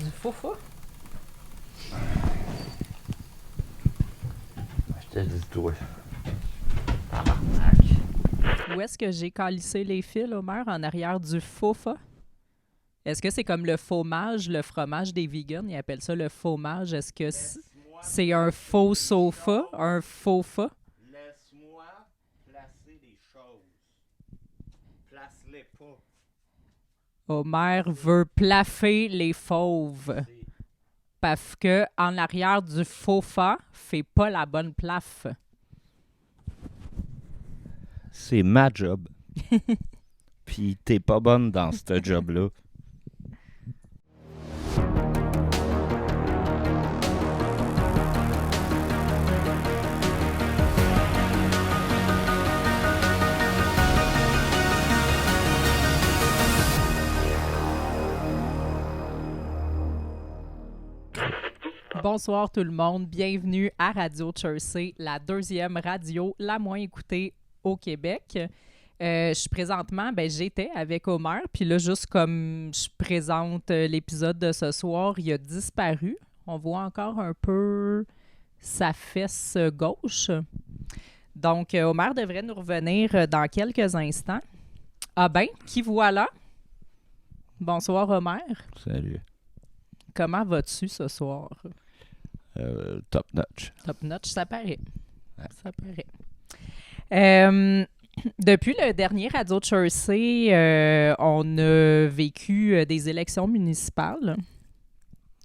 Du faux-faux? Je te dis toi. Où est-ce que j'ai calissé les fils, Homer, en arrière du faux-fa? Est-ce que c'est comme le fromage, le fromage des vegans? Ils appellent ça le fromage. Est-ce que c'est un faux sofa, un faux-fa? Laisse-moi placer les choses. Place-les pas. Homer veut plaffer les fauves. Parce que en arrière du faux-fa, fait pas la bonne plaffe. C'est ma job. Puis t'es pas bonne dans ce job-là. Bonsoir tout le monde, bienvenue à Radio Chersey, la deuxième radio la moins écoutée au Québec. Je suis présentement, j'étais avec Homer, puis là, juste comme je présente l'épisode de ce soir, il a disparu. On voit encore un peu sa fesse gauche. Donc, Homer devrait nous revenir dans quelques instants. Ah ben, qui voilà? Bonsoir Homer. Salut. Comment vas-tu ce soir? Top notch. Top notch, ça paraît. Ouais. Ça paraît. Depuis le dernier Radio Chersey, on a vécu des élections municipales.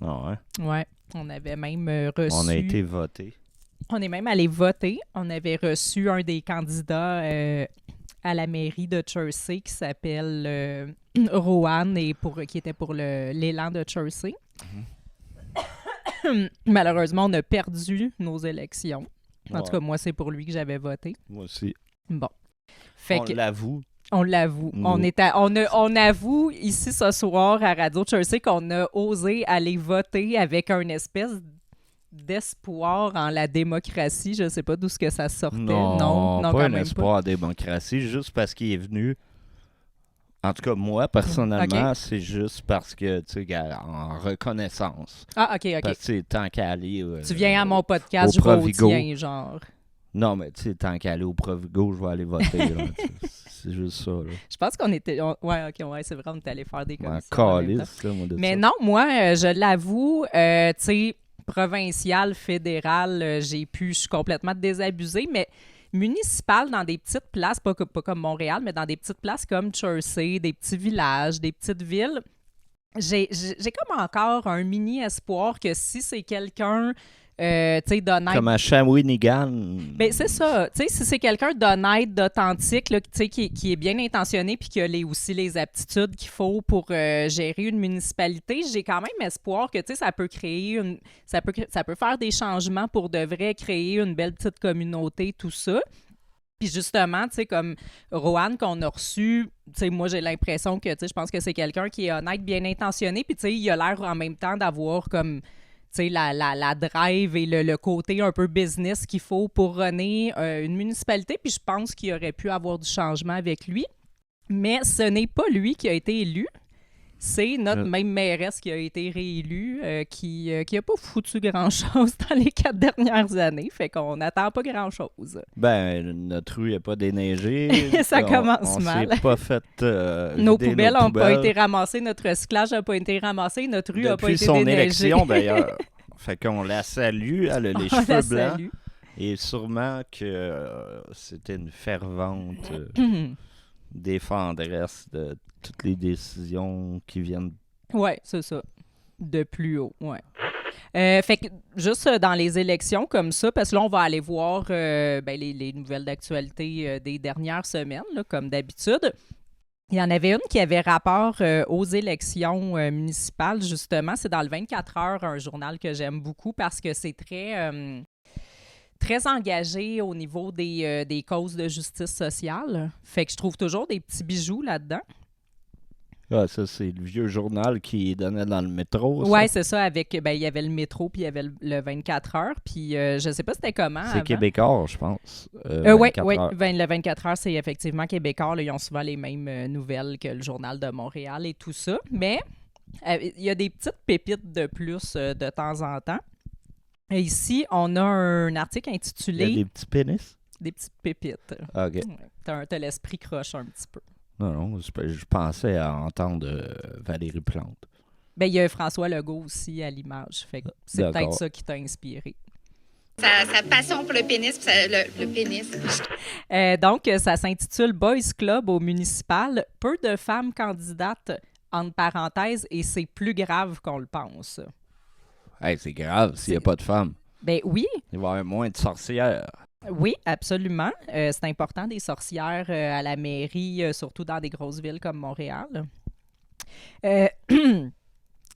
Ah ouais. Ouais, on avait même reçu... On a été votés. On est même allé voter. On avait reçu un des candidats à la mairie de Chersey qui s'appelle Rohan et qui était pour l'élan de Chersey. Malheureusement, on a perdu nos élections. En tout cas, moi, c'est pour lui que j'avais voté. Moi aussi. Bon. L'avoue. On l'avoue. Nous. On avoue ici ce soir à Radio Chersey qu'on a osé aller voter avec une espèce d'espoir en la démocratie. Je ne sais pas d'où ce que ça sortait. Non, pas quand un même espoir en démocratie, juste parce qu'il est venu. En tout cas, moi, personnellement, Ok. c'est juste parce que, tu sais, en reconnaissance. Ah, OK. Parce que, tu sais, tant qu'à aller... Tu viens à mon podcast, au je vais au Provigo. tien, genre. Non, mais tu sais, tant qu'à aller au Provigo, je vais aller voter. Là, c'est juste ça. Là. Je pense qu'on était... Ouais, OK, ouais, c'est vrai, on est allé faire des commissions. En en même temps. calice, là, moi, de Mais ça. non, moi, je l'avoue, tu sais, provincial, fédéral, je suis complètement désabusée, mais municipal dans des petites places, pas comme Montréal, mais dans des petites places comme Chersey, des petits villages, des petites villes, j'ai comme encore un mini espoir que si c'est quelqu'un, tu sais, d'honnête. Comme à Shawinigan. Ben, c'est ça. Tu sais, si c'est quelqu'un d'honnête, d'authentique, là, tu sais, qui est bien intentionné puis qui a aussi les aptitudes qu'il faut pour gérer une municipalité, j'ai quand même espoir que, tu sais, ça peut créer ça peut faire des changements pour de vrai, créer une belle petite communauté, tout ça. Puis justement, tu sais, comme Rohan qu'on a reçu, tu sais, moi, j'ai l'impression que, tu sais, je pense que c'est quelqu'un qui est honnête, bien intentionné, puis tu sais, il a l'air en même temps d'avoir comme... Tu sais, la drive et le côté un peu business qu'il faut pour runner une municipalité. Puis je pense qu'il aurait pu avoir du changement avec lui. Mais ce n'est pas lui qui a été élu. C'est notre même mairesse qui a été réélue, qui a pas foutu grand-chose dans les 4 dernières années. Fait qu'on n'attend pas grand-chose. Ben, notre rue n'est pas déneigée. Ça commence on mal. s'est pas fait Nos vider poubelles nos n'ont pas poubelles été ramassées, notre recyclage n'a pas été ramassé, notre rue n'a pas depuis été son déneigée. élection, d'ailleurs. Fait qu'on la salue, elle a les On la cheveux blancs. salue. Et sûrement que c'était une fervente défendresse de toutes les décisions qui viennent. Ouais, c'est ça. De plus haut, ouais. Fait que juste dans les élections comme ça, parce que là, on va aller voir les nouvelles d'actualité des dernières semaines, là, comme d'habitude. Il y en avait une qui avait rapport aux élections municipales, justement. C'est dans le 24 heures, un journal que j'aime beaucoup parce que c'est très engagé au niveau des causes de justice sociale. Fait que je trouve toujours des petits bijoux là-dedans. Ah, ça, c'est le vieux journal qui donnait dans le métro. Ça. Oui, c'est ça. Il y avait le métro, puis il y avait le 24 heures. Puis je sais pas c'était comment C'est avant. québécois, je pense. Oui, 24 heures. le 24 heures, c'est effectivement québécois. Là, ils ont souvent les mêmes nouvelles que le Journal de Montréal et tout ça. Mais Il y a des petites pépites de plus de temps en temps. Et ici, on a un article Il y a intitulé des petits pénis? Des petites pépites. OK. Ouais, t'as l'esprit croche un petit peu. Non, je pensais à entendre Valérie Plante. Ben, il y a François Legault aussi à l'image. Fait que c'est D'accord. peut-être ça qui t'a inspiré. Sa passion pour le pénis, puis le pénis. Donc, ça s'intitule Boys Club au municipal. Peu de femmes candidates, entre parenthèses, et c'est plus grave qu'on le pense. Hey, c'est grave s'il n'y a pas de femmes. Ben oui, Il va y avoir moins de sorcières. oui, absolument. C'est important des sorcières à la mairie, surtout dans des grosses villes comme Montréal.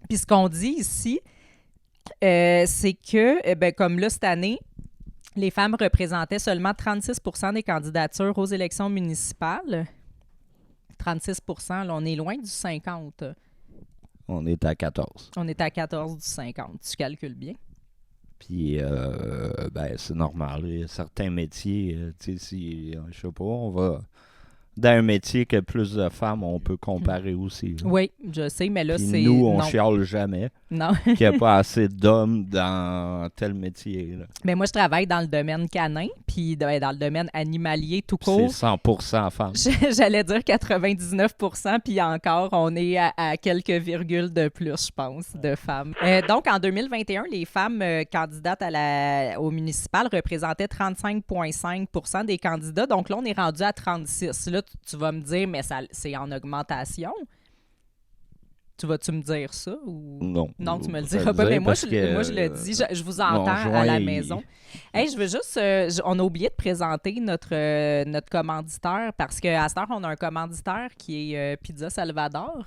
Puis ce qu'on dit ici, c'est que, ben, comme là, cette année, les femmes représentaient seulement 36 % des candidatures aux élections municipales. 36 %, là, on est loin du 50. On est à 14. On est à 14 du 50. Tu calcules bien. Puis, ben, c'est normal. Il y a certains métiers, tu sais, si, je sais pas, on va dans un métier que plus de femmes, on peut comparer aussi. Là. Oui, je sais, mais là, Puis c'est... nous, on non. chiale jamais Non. qu'il n'y a pas assez d'hommes dans tel métier. Là. Mais moi, je travaille dans le domaine canin, puis dans le domaine animalier tout Puis court. c'est 100% femmes. J'allais dire 99 %, puis encore, on est à quelques virgules de plus, je pense, de femmes. Donc, en 2021, les femmes candidates au municipal représentaient 35,5 % des candidats. Donc là, on est rendu à 36. Là, tu vas me dire, mais c'est en augmentation. Tu vas-tu me dire ça? Ou... Non. Non, tu me le Je vais diras pas, mais moi, parce que, moi, je le dis. Je vous entends conjoint, à la maison. Hey, je veux juste... on a oublié de présenter notre commanditaire parce qu'à cette heure, on a un commanditaire qui est Pizza Salvador,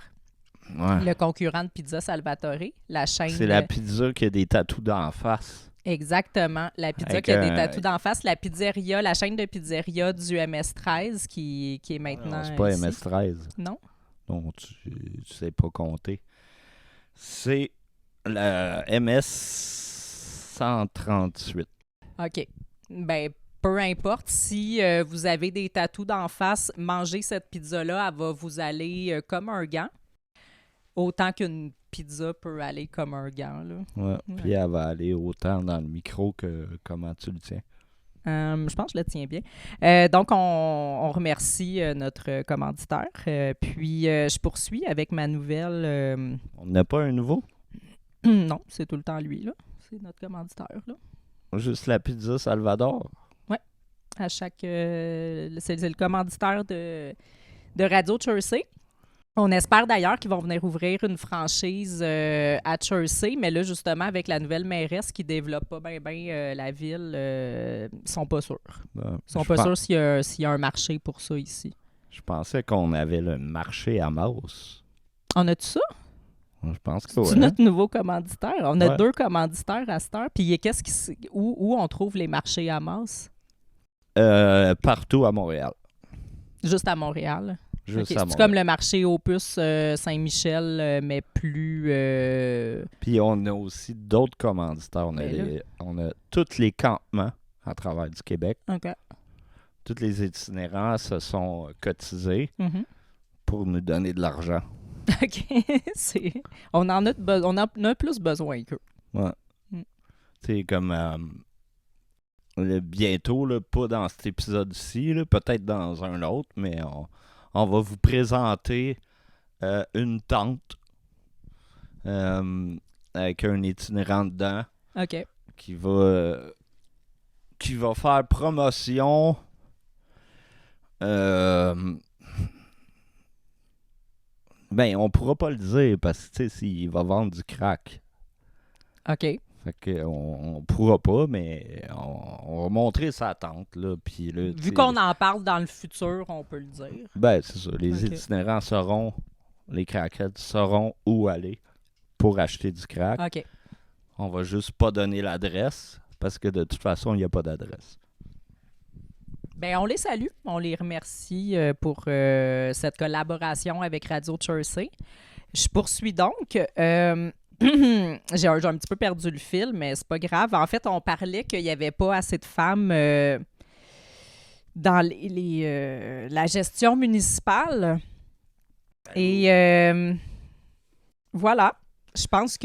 Ouais. le concurrent de Pizza Salvatore, la chaîne... C'est la pizza qui a des tatous d'en face. Exactement. La pizza Avec qui a des tatous d'en face. La pizzeria, la chaîne de pizzeria du MS13 qui est maintenant Non, c'est pas ici. MS13. Non? Non, tu sais pas compter. C'est la MS 138. OK. Ben, peu importe. Si vous avez des tatous d'en face, manger cette pizza-là, elle va vous aller comme un gant. Autant qu'une pizza peut aller comme un gant, là. Ouais. Ouais. Puis elle va aller autant dans le micro que comment tu le tiens. Je pense que je le tiens bien. Donc, on remercie notre commanditaire. Puis, je poursuis avec ma nouvelle... On n'a pas un nouveau? Non, c'est tout le temps lui, là. C'est notre commanditaire, là. Juste la pizza Salvador. À chaque... c'est le commanditaire de Radio Chersey. On espère d'ailleurs qu'ils vont venir ouvrir une franchise à Chersey, mais là, justement, avec la nouvelle mairesse qui ne développe pas bien la ville, ils sont pas sûrs. Ben, Ils sont je pas pense- sûrs s'il y a un marché pour ça ici. Je pensais qu'on avait le marché à Mauss. On a-tu ça? Je pense que C'est ouais. notre nouveau commanditaire. On a Ouais. 2 commanditaires à cette heure. Puis où on trouve les marchés à masse? Partout à Montréal. Juste à Montréal. Juste Ok, à c'est Montréal. comme le marché Opus Saint-Michel, mais plus... Puis on a aussi d'autres commanditaires. On a tous les campements à travers du Québec. OK. Tous les itinérants se sont cotisés Mhm. pour nous donner de l'argent. OK. On en a plus besoin qu'eux. Ouais. Mm. C'est comme bientôt, là, pas dans cet épisode-ci, là, peut-être dans un autre, mais on va vous présenter une tente avec un itinérant dedans OK. qui va faire promotion. Ben, on pourra pas le dire parce que, tu sais, s'il va vendre du crack. OK. Fait que on pourra pas, mais on va montrer sa tente, là. Puis là, tu Vu sais, qu'on en parle dans le futur, on peut le dire. ben, c'est ça. Les Ok. itinérants sauront, les craquettes sauront où aller pour acheter du crack. OK. On va juste pas donner l'adresse parce que de toute façon, il n'y a pas d'adresse. Ben, on les salue. On les remercie pour cette collaboration avec Radio Chersey. Je poursuis donc. J'ai un petit peu perdu le fil, mais c'est pas grave. En fait, on parlait qu'il n'y avait pas assez de femmes dans la gestion municipale. Et Voilà. Je pense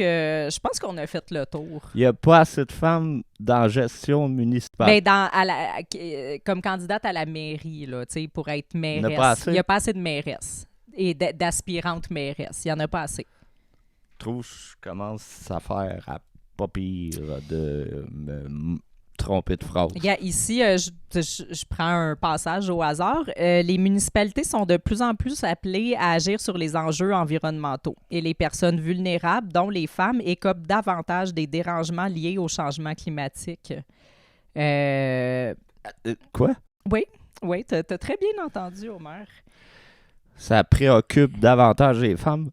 qu'on a fait le tour. Il n'y a pas assez de femmes dans la gestion municipale. Ben, comme candidate à la mairie, là, tu sais, pour être mairesse. Il n'y a pas assez? Il n'y a pas assez de mairesses et d'aspirantes mairesses. Il n'y en a pas assez. Je trouve que je commence à faire à pas pire de me tromper de phrase. Regarde, ici, je prends un passage au hasard. Les municipalités sont de plus en plus appelées à agir sur les enjeux environnementaux et les personnes vulnérables, dont les femmes, écopent davantage des dérangements liés au changement climatique. Quoi? Oui, t'as très bien entendu, Omer. Ça préoccupe davantage les femmes?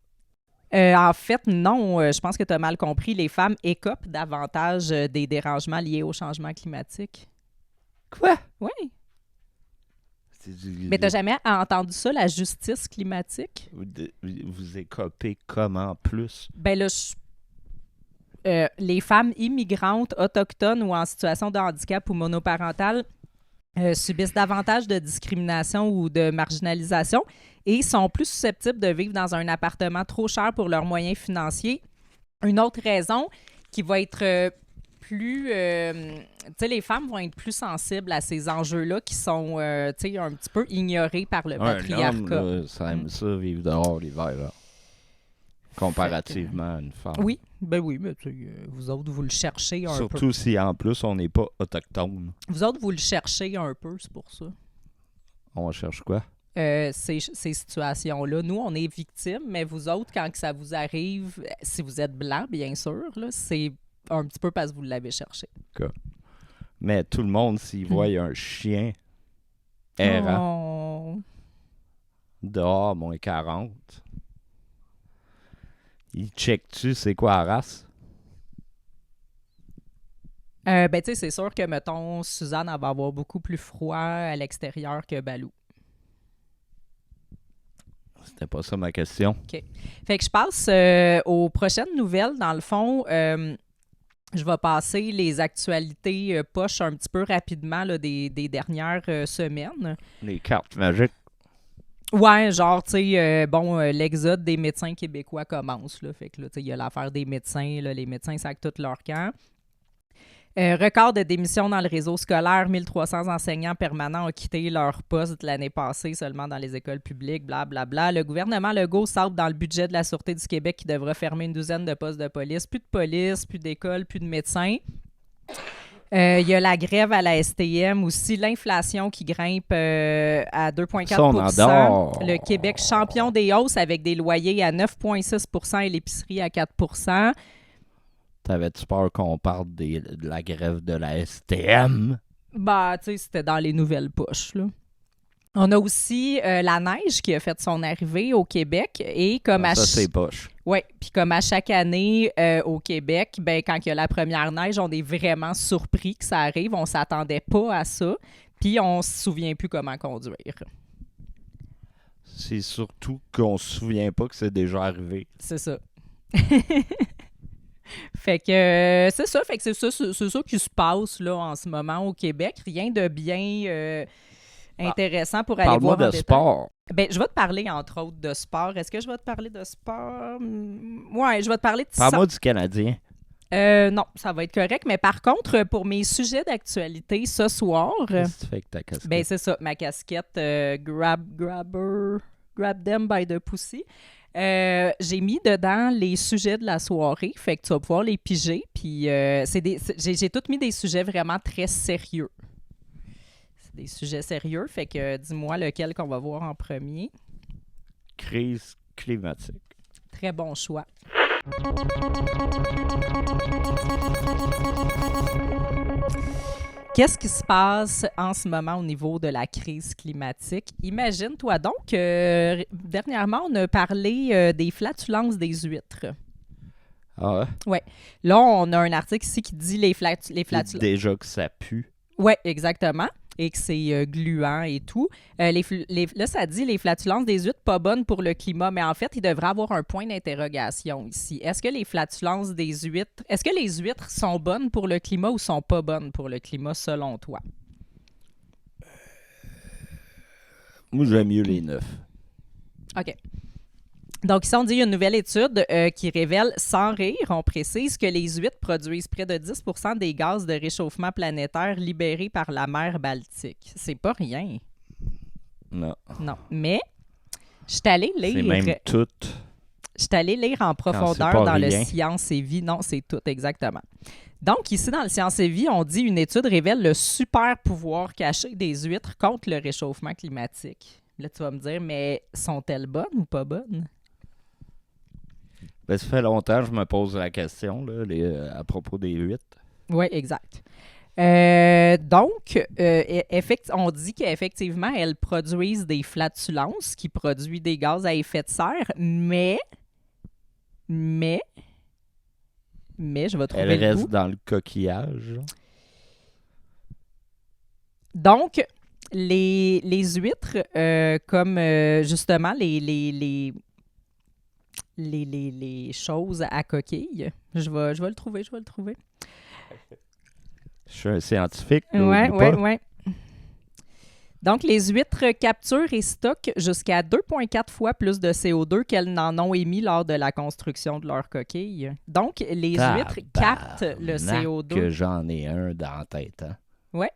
En fait, non. Je pense que tu as mal compris. Les femmes écopent davantage des dérangements liés au changement climatique. Quoi? Oui. Mais t'as jamais entendu ça, la justice climatique? Vous écopez comment plus? Ben là, les femmes immigrantes, autochtones ou en situation de handicap ou monoparentales subissent davantage de discrimination ou de marginalisation et sont plus susceptibles de vivre dans un appartement trop cher pour leurs moyens financiers. Une autre raison qui va être plus... tu sais, les femmes vont être plus sensibles à ces enjeux-là qui sont, tu sais, un petit peu ignorés par le patriarcat. Un homme, là, ça aime ça, vivre dehors l'hiver, là. Comparativement à une femme. Oui, ben oui, mais tu sais, vous autres, vous le cherchez un peu. Surtout si, en plus, on n'est pas autochtone. Vous autres, vous le cherchez un peu, c'est pour ça. On cherche quoi? Ces situations-là. Nous, on est victimes, mais vous autres, quand que ça vous arrive, si vous êtes blanc, bien sûr, là, c'est un petit peu parce que vous l'avez cherché. Mais tout le monde, s'il voit un chien errant dehors, moins 40, il check-tu c'est quoi la race? Ben, tu sais, c'est sûr que, mettons, Suzanne, elle va avoir beaucoup plus froid à l'extérieur que Balou. C'était pas ça ma question. OK. Fait que je passe aux prochaines nouvelles. Dans le fond, je vais passer les actualités poches un petit peu rapidement là, des dernières semaines. Les cartes magiques. Ouais, genre, tu sais, l'exode des médecins québécois commence. Là, fait que là, tu sais, il y a l'affaire des médecins. Là, les médecins sacent tout leur camp. Record de démission dans le réseau scolaire. 1300 enseignants permanents ont quitté leur poste l'année passée seulement dans les écoles publiques, blablabla. Le gouvernement Legault saute dans le budget de la Sûreté du Québec qui devra fermer une douzaine de postes de police. Plus de police, plus d'écoles, plus de médecins. Il y a la grève à la STM aussi, l'inflation qui grimpe à 2,4 %. Le Québec champion des hausses avec des loyers à 9,6 % et l'épicerie à 4 %. T'avais-tu peur qu'on parle de la grève de la STM? Bah, tu sais, c'était dans les nouvelles poches, là. On a aussi la neige qui a fait son arrivée au Québec et comme ça, c'est poche. Oui, puis comme à chaque année au Québec, ben quand il y a la première neige, on est vraiment surpris que ça arrive. On s'attendait pas à ça, puis on se souvient plus comment conduire. C'est surtout qu'on se souvient pas que c'est déjà arrivé. C'est ça. Fait que c'est ça, fait que c'est ça qui se passe là en ce moment au Québec. Rien de bien intéressant pour aller voir en détail. Parle-moi de sport. Ben, je vais te parler, entre autres, de sport. Est-ce que je vais te parler de sport? Ouais, je vais te parler de ça. Parle-moi du Canadien. Non, ça va être correct. Mais par contre, pour mes sujets d'actualité ce soir... Qu'est-ce que tu fais avec ta casquette? Ben, c'est ça, ma casquette Grab them by the pussy. J'ai mis dedans les sujets de la soirée. Fait que tu vas pouvoir les piger. Puis, j'ai tout mis des sujets vraiment très sérieux. Des sujets sérieux, fait que dis-moi lequel qu'on va voir en premier. Crise climatique. Très bon choix. Qu'est-ce qui se passe en ce moment au niveau de la crise climatique? Imagine-toi donc, dernièrement, on a parlé des flatulences des huîtres. Ah ouais? Ouais. Là, on a un article ici qui dit les flatulences. Déjà que ça pue. Oui, exactement. Et que c'est gluant et tout. Là, ça dit les flatulences des huîtres pas bonnes pour le climat, mais en fait, il devrait avoir un point d'interrogation ici. Est-ce que les flatulences des huîtres, est-ce que les huîtres sont bonnes pour le climat ou sont pas bonnes pour le climat selon toi? Moi, j'aime mieux les 9. OK. Donc, ici, on dit qu'il y a une nouvelle étude qui révèle, sans rire, on précise que les huîtres produisent près de 10 % des gaz de réchauffement planétaire libérés par la mer Baltique. C'est pas rien. Non. Non. Mais, je suis allée lire... C'est même tout. Je suis allée lire en profondeur pas dans le rien. Science et Vie. Non, c'est tout, exactement. Donc, ici, dans le Science et Vie, on dit une étude révèle le super pouvoir caché des huîtres contre le réchauffement climatique. Là, tu vas me dire, mais sont-elles bonnes ou pas bonnes? Ben, ça fait longtemps que je me pose la question là, à propos des huîtres. Oui, exact. Donc, on dit qu'effectivement, elles produisent des flatulences qui produisent des gaz à effet de serre, mais, je vais trouver Elles le restent bout. dans le coquillage. Donc, les huîtres, comme justement les choses à coquilles, je vais le trouver. Je suis un scientifique. là, oublie pas. Oui. Donc, les huîtres capturent et stockent jusqu'à 2,4 fois plus de CO2 qu'elles n'en ont émis lors de la construction de leur coquille. Donc, les huîtres captent le CO2. Que j'en ai un dans la tête. Hein? Oui.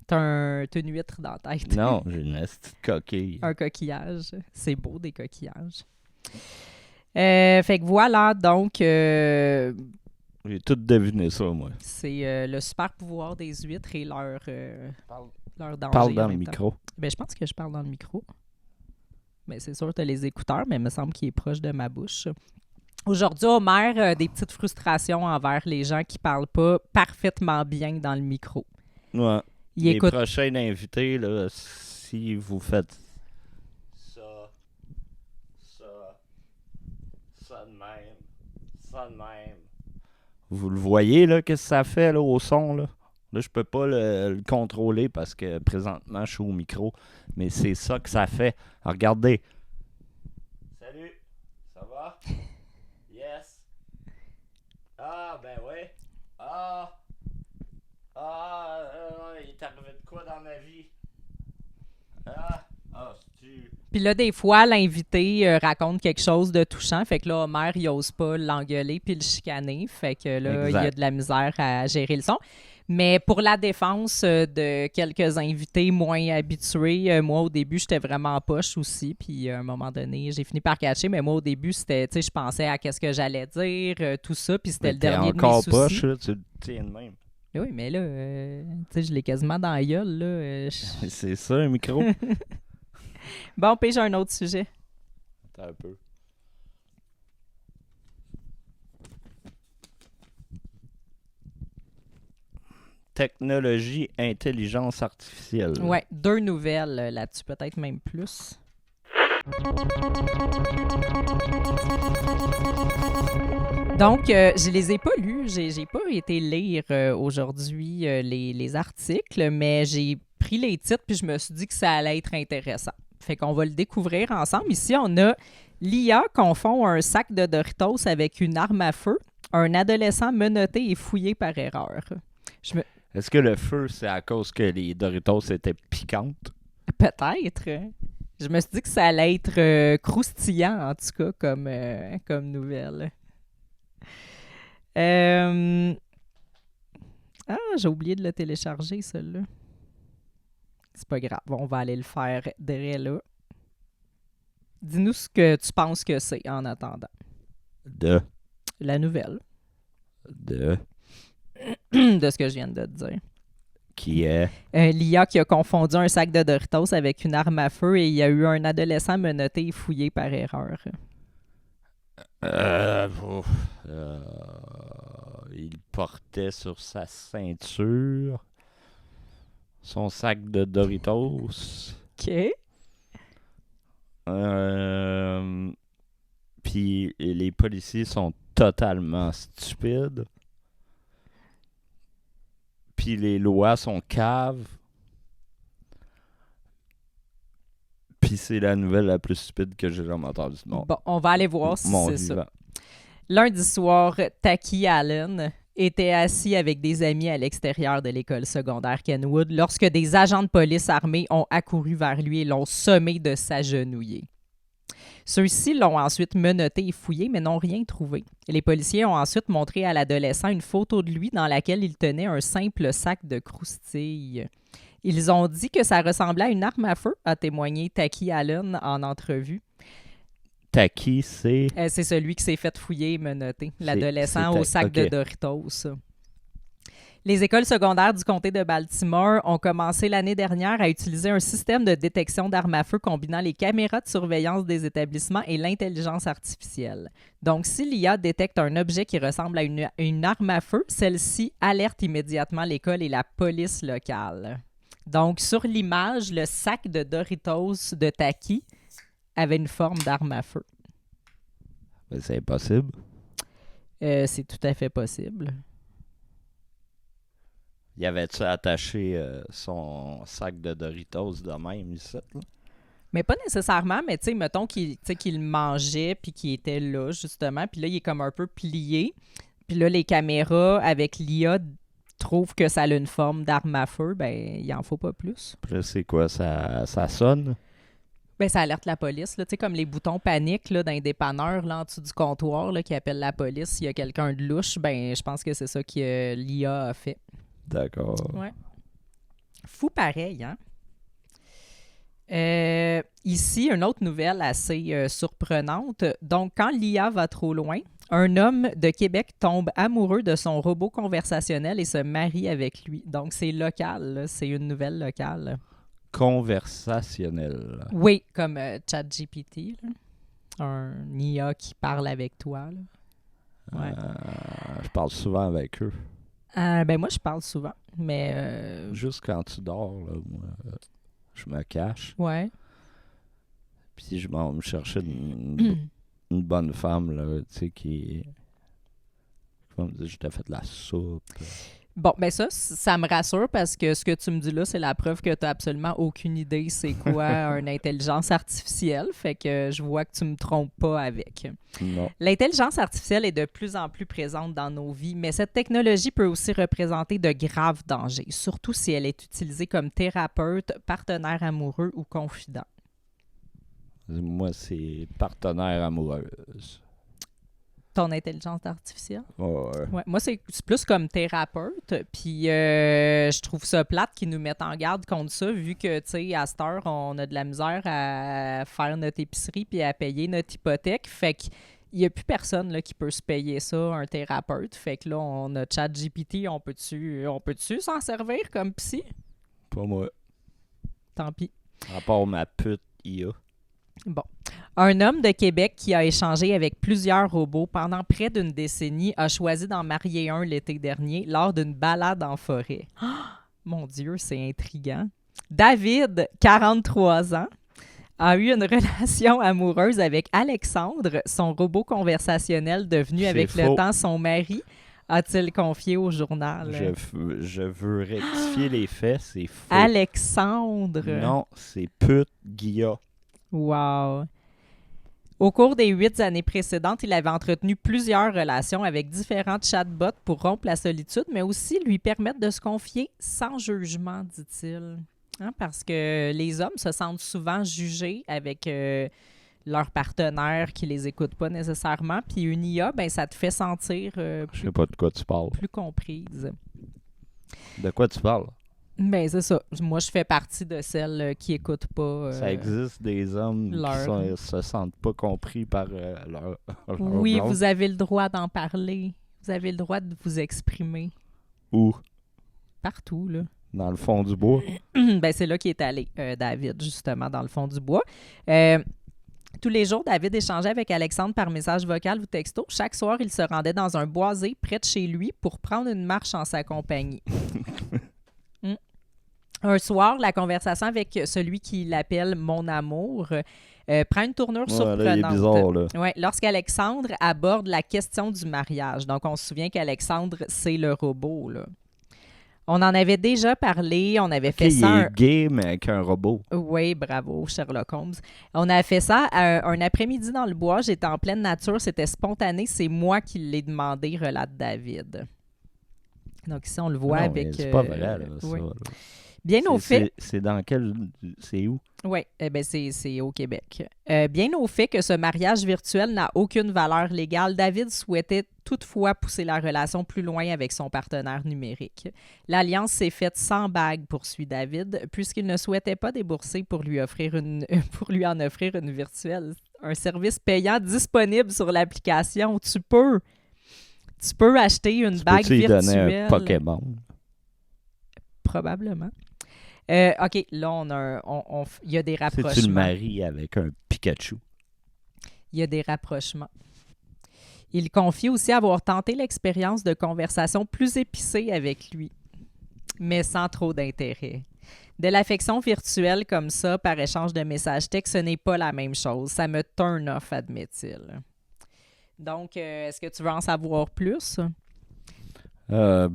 T'as une huître dans la tête. Non, j'ai une petite coquille. Un coquillage. C'est beau, des coquillages. Fait que voilà, donc... J'ai tout deviné ça, moi. c'est le super pouvoir des huîtres et leur danger. Parle en dans le même temps. micro. Ben, je pense que je parle dans le micro. Ben, c'est sûr, tu as les écouteurs, mais il me semble qu'il est proche de ma bouche. Aujourd'hui, Homer a des petites frustrations envers les gens qui parlent pas parfaitement bien dans le micro. Ouais. Il Les écoute... prochains invités, là, si vous faites ça de même. Vous le voyez, là, qu'est-ce que ça fait là, au son, là? Là, je peux pas le contrôler parce que présentement, je suis au micro. Mais c'est ça que ça fait. Alors, regardez. Salut. Ça va? Yes. Ah, ben oui. Il est arrivé de quoi dans ma vie? C'est-tu... Puis là, des fois, l'invité raconte quelque chose de touchant. Fait que là, Homer, il n'ose pas l'engueuler puis le chicaner. Fait que là, il y a de la misère à gérer le son. Mais pour la défense de quelques invités moins habitués, moi, au début, j'étais vraiment poche aussi. Puis à un moment donné, j'ai fini par catcher. Mais moi, au début, c'était, tu sais, je pensais à qu'est-ce que j'allais dire, tout ça. Puis c'était le dernier de mes encore soucis. poche, là, tu le tiens de même. Oui, mais là, tu sais, je l'ai quasiment dans la gueule, là. C'est ça, un micro. Bon, puis j'ai un autre sujet. Attends un peu. Technologie, intelligence artificielle. Ouais, 2 nouvelles là-dessus, peut-être même plus. Donc, je les ai pas lus. J'ai pas été lire aujourd'hui les articles, mais j'ai pris les titres puis je me suis dit que ça allait être intéressant. Fait qu'on va le découvrir ensemble. Ici, on a l'IA confond un sac de Doritos avec une arme à feu. Un adolescent menotté et fouillé par erreur. Est-ce que le feu, c'est à cause que les Doritos étaient piquantes? Peut-être. Je me suis dit que ça allait être croustillant, en tout cas, comme nouvelle. J'ai oublié de le télécharger, celui-là. C'est pas grave, on va aller le faire derrière là. Dis-nous ce que tu penses que c'est en attendant. La nouvelle. De ce que je viens de te dire. Qui est... L'IA qui a confondu un sac de Doritos avec une arme à feu et il y a eu un adolescent menotté et fouillé par erreur. Il portait sur sa ceinture son sac de Doritos. OK. Puis les policiers sont totalement stupides. Puis les lois sont caves. Puis c'est la nouvelle la plus stupide que j'ai jamais entendue du monde. Bon, on va aller voir si c'est vivant. ça. Lundi soir, Taki Allen était assis avec des amis à l'extérieur de l'école secondaire Kenwood lorsque des agents de police armés ont accouru vers lui et l'ont sommé de s'agenouiller. Ceux-ci l'ont ensuite menotté et fouillé, mais n'ont rien trouvé. Les policiers ont ensuite montré à l'adolescent une photo de lui dans laquelle il tenait un simple sac de croustilles. Ils ont dit que ça ressemblait à une arme à feu, a témoigné Taki Allen en entrevue. Taki, c'est... C'est celui qui s'est fait fouiller et menotter, l'adolescent au sac de Doritos. Les écoles secondaires du comté de Baltimore ont commencé l'année dernière à utiliser un système de détection d'armes à feu combinant les caméras de surveillance des établissements et l'intelligence artificielle. Donc, si l'IA détecte un objet qui ressemble à une arme à feu, celle-ci alerte immédiatement l'école et la police locale. Donc, sur l'image, le sac de Doritos de Taki avait une forme d'arme à feu. Ben, c'est impossible. C'est tout à fait possible. Y avait-tu attaché son sac de Doritos de même ici, là? Mais pas nécessairement, mais tu sais, mettons qu'il mangeait puis qu'il était là, justement, puis là, il est comme un peu plié. Puis là, les caméras avec l'IA trouvent que ça a une forme d'arme à feu, ben il en faut pas plus. Puis là, c'est quoi, ça sonne? Ben ça alerte la police, là, tu sais, comme les boutons panique là, dans les dépanneurs, là, en dessous du comptoir, là, qui appellent la police s'il y a quelqu'un de louche, ben je pense que c'est ça que l'IA a fait. D'accord. Ouais. Fou pareil, hein? Ici, une autre nouvelle assez surprenante. Donc, quand l'IA va trop loin, un homme de Québec tombe amoureux de son robot conversationnel et se marie avec lui. Donc, c'est local, là. C'est une nouvelle locale. Conversationnel. Oui, comme ChatGPT, là. Un IA qui parle avec toi, là. Ouais. Je parle souvent avec eux. Ben moi, je parle souvent, mais... Juste quand tu dors, là, moi, je me cache. Ouais. Puis je m'en vais me chercher une bonne femme, là, tu sais, qui va me dire, je t'ai fait de la soupe. Bon, ben ça me rassure parce que ce que tu me dis là, c'est la preuve que tu n'as absolument aucune idée c'est quoi une intelligence artificielle. Fait que je vois que tu me trompes pas avec. Non. L'intelligence artificielle est de plus en plus présente dans nos vies, mais cette technologie peut aussi représenter de graves dangers, surtout si elle est utilisée comme thérapeute, partenaire amoureux ou confident. Moi, c'est partenaire amoureuse. Ton intelligence artificielle? Ouais. Moi, c'est plus comme thérapeute. Puis, je trouve ça plate qu'ils nous mettent en garde contre ça, vu que, tu sais, à cette heure, on a de la misère à faire notre épicerie puis à payer notre hypothèque. Fait qu'il n'y a plus personne là, qui peut se payer ça, un thérapeute. Fait que là, on a ChatGPT. On peut-tu s'en servir comme psy? Pas moi. Tant pis. À part ma pute IA. Bon. Un homme de Québec qui a échangé avec plusieurs robots pendant près d'une décennie a choisi d'en marier un l'été dernier lors d'une balade en forêt. Oh, mon Dieu, c'est intriguant. David, 43 ans, a eu une relation amoureuse avec Alexandre, son robot conversationnel devenu avec le temps son mari, a-t-il confié au journal. Je veux rectifier les faits, c'est faux. Alexandre. Non, c'est pute Guilla. Wow. Au cours des 8 années précédentes, il avait entretenu plusieurs relations avec différentes chatbots pour rompre la solitude, mais aussi lui permettre de se confier sans jugement, dit-il. Hein, parce que les hommes se sentent souvent jugés avec leurs partenaires qui les écoutent pas nécessairement. Puis une IA, ben, ça te fait sentir Je sais pas de quoi tu parles. plus comprise. De quoi tu parles? Ben, c'est ça. Moi, je fais partie de celles qui n'écoutent pas. Ça existe des hommes qui se sentent pas compris par leur Oui, blonde. vous avez le droit d'en parler. Vous avez le droit de vous exprimer. Où? Partout, là. Dans le fond du bois? Ben, c'est là qu'il est allé, David, justement, dans le fond du bois. Tous les jours, David échangeait avec Alexandre par message vocal ou texto. Chaque soir, il se rendait dans un boisé près de chez lui pour prendre une marche en sa compagnie. Un soir, la conversation avec celui qui l'appelle « mon amour » prend une tournure surprenante. Là, il est bizarre, là. Ouais, lorsqu'Alexandre aborde la question du mariage. Donc, on se souvient qu'Alexandre, c'est le robot, là. On en avait déjà parlé, on avait fait ça... Il est gay, mais avec un robot. Oui, bravo, Sherlock Holmes. On a fait ça un après-midi dans le bois, j'étais en pleine nature, c'était spontané, c'est moi qui l'ai demandé, relate David. Donc ici, on le voit Non, avec... c'est pas vrai, là, oui. ça. Là. Bien au fait... C'est dans quel... C'est où? Oui, c'est au Québec. Bien au fait que ce mariage virtuel n'a aucune valeur légale, David souhaitait toutefois pousser la relation plus loin avec son partenaire numérique. L'alliance s'est faite sans bague, poursuit David, puisqu'il ne souhaitait pas débourser pour lui en offrir une virtuelle. Un service payant disponible sur l'application. Tu peux acheter une bague Peux-tu y donner virtuelle. un Pokémon? Probablement. OK, là, il y a des rapprochements. Si tu le maries avec un Pikachu. Il y a des rapprochements. Il confie aussi avoir tenté l'expérience de conversation plus épicée avec lui, mais sans trop d'intérêt. De l'affection virtuelle comme ça, par échange de messages textes, ce n'est pas la même chose. Ça me turn off, admet-il. Donc, est-ce que tu veux en savoir plus? On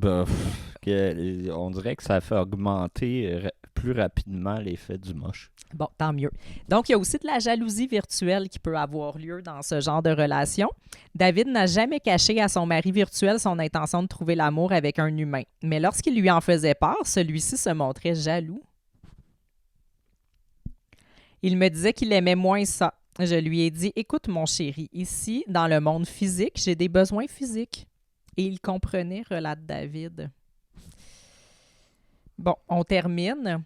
dirait que ça fait augmenter plus rapidement l'effet du moche. Bon, tant mieux. Donc, il y a aussi de la jalousie virtuelle qui peut avoir lieu dans ce genre de relation. David n'a jamais caché à son mari virtuel son intention de trouver l'amour avec un humain. Mais lorsqu'il lui en faisait part, celui-ci se montrait jaloux. Il me disait qu'il aimait moins ça. Je lui ai dit, écoute mon chéri, ici, dans le monde physique, j'ai des besoins physiques. Et il comprenait, relate David. Bon, on termine.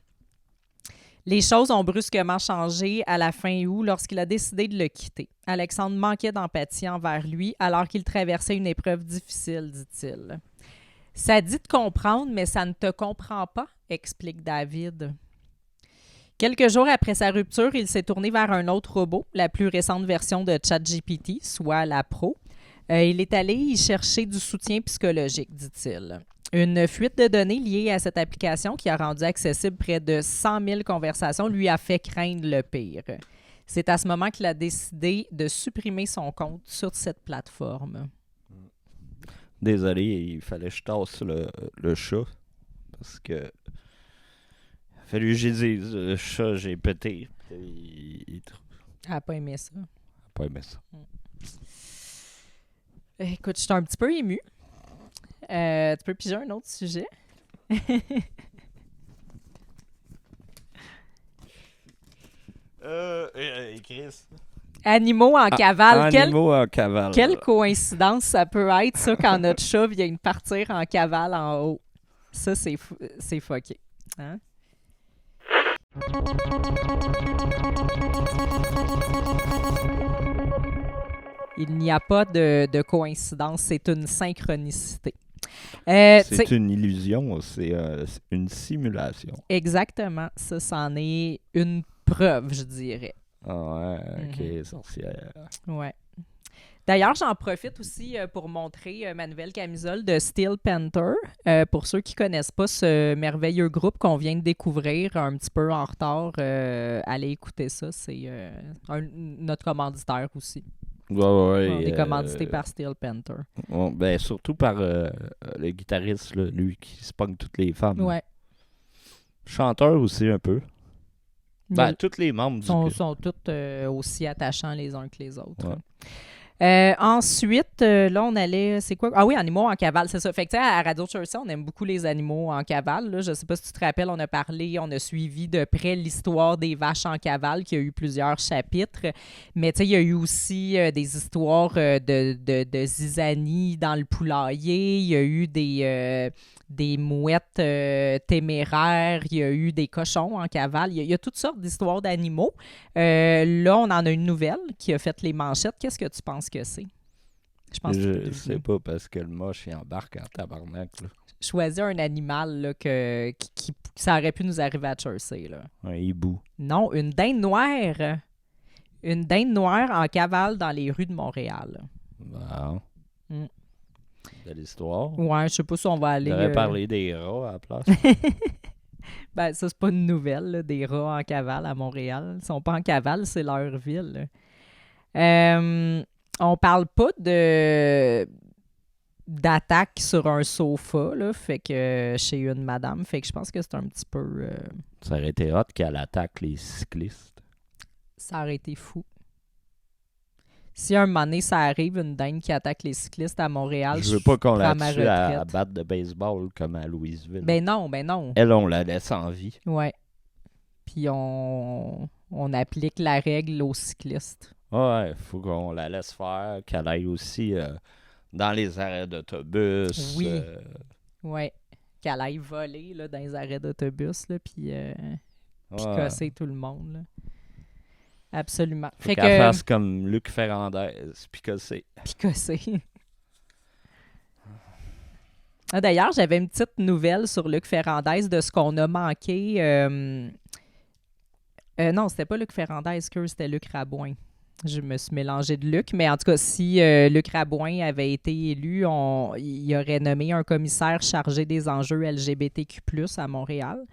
Les choses ont brusquement changé à la fin août lorsqu'il a décidé de le quitter. Alexandre manquait d'empathie envers lui alors qu'il traversait une épreuve difficile, dit-il. Ça dit de comprendre, mais ça ne te comprend pas, explique David. Quelques jours après sa rupture, il s'est tourné vers un autre robot, la plus récente version de ChatGPT, soit la Pro. Il est allé y chercher du soutien psychologique, dit-il. Une fuite de données liée à cette application qui a rendu accessible près de 100 000 conversations lui a fait craindre le pire. C'est à ce moment qu'il a décidé de supprimer son compte sur cette plateforme. Désolé, il fallait que je tasse le chat parce que il a fallu que j'ai dit le chat, j'ai pété. Il n'a pas aimé ça. n'a pas aimé ça. Écoute, je suis un petit peu émue. Tu peux piger un autre sujet? Chris. Animaux en cavale. Animaux en cavale. Quelle coïncidence ça peut être, ça, quand notre chat vient partir en cavale en haut. Ça, c'est fucké. Hein? Il n'y a pas de coïncidence, c'est une synchronicité. C'est une illusion, c'est une simulation. Exactement, ça, c'en est une preuve, je dirais. Ah ouais, ok, sorcière. Ouais. D'ailleurs, j'en profite aussi pour montrer ma nouvelle camisole de Steel Panther. Pour ceux qui ne connaissent pas ce merveilleux groupe qu'on vient de découvrir un petit peu en retard, allez écouter ça. C'est notre commanditaire aussi. Ouais, On est commandité par Steel Panther. Ben, surtout par le guitariste, là, lui qui se pogne toutes les femmes. Ouais. Chanteur aussi un peu. Ben, tous les membres sont tous aussi attachants les uns que les autres. Ouais. Ensuite, là, on allait... C'est quoi? Ah oui, animaux en cavale, c'est ça. Fait que, tu sais, à Radio Church, on aime beaucoup les animaux en cavale. Là. Je sais pas si tu te rappelles, on a suivi de près l'histoire des vaches en cavale, qui a eu plusieurs chapitres. Mais, tu sais, il y a eu aussi des histoires de zizanie dans le poulailler. Il y a eu des mouettes téméraires, il y a eu des cochons en cavale, il y a toutes sortes d'histoires d'animaux. Là, on en a une nouvelle qui a fait les manchettes. Qu'est-ce que tu penses que c'est? Je sais pas, parce que le moche, il embarque en tabarnak. Là. Choisis un animal là, qui ça aurait pu nous arriver à Chersey. Là. Un hibou. Non, une dinde noire. Une dinde noire en cavale dans les rues de Montréal. Wow. De l'histoire. Ouais, je sais pas si on va aller... On aurait parlé des rats à la place. Ben, ça, c'est pas une nouvelle, là, des rats en cavale à Montréal. Ils sont pas en cavale, c'est leur ville. On parle pas d'attaque sur un sofa, là, fait que chez une madame. Fait que je pense que c'est un petit peu... Ça aurait été hot qu'elle attaque les cyclistes. Ça aurait été fou. Si un moment donné, ça arrive, une dingue qui attaque les cyclistes à Montréal, Je veux pas qu'on la prends ma tue à retraite. batte de baseball comme à Louisville. Ben non. Elle, on la laisse en vie. Ouais. Puis on applique la règle aux cyclistes. Ouais, faut qu'on la laisse faire, qu'elle aille aussi dans les arrêts d'autobus. Oui. Ouais. Qu'elle aille voler là, dans les arrêts d'autobus, là, puis casser tout le monde. Là. Absolument. Faut qu'elle fasse comme Luc Ferrandez, puis casser. Puis casser. D'ailleurs, j'avais une petite nouvelle sur Luc Ferrandez de ce qu'on a manqué. Non, c'était pas Luc Ferrandez, c'était Luc Rabouin. Je me suis mélangée de Luc, mais en tout cas, si Luc Rabouin avait été élu, il aurait nommé un commissaire chargé des enjeux LGBTQ+, à Montréal.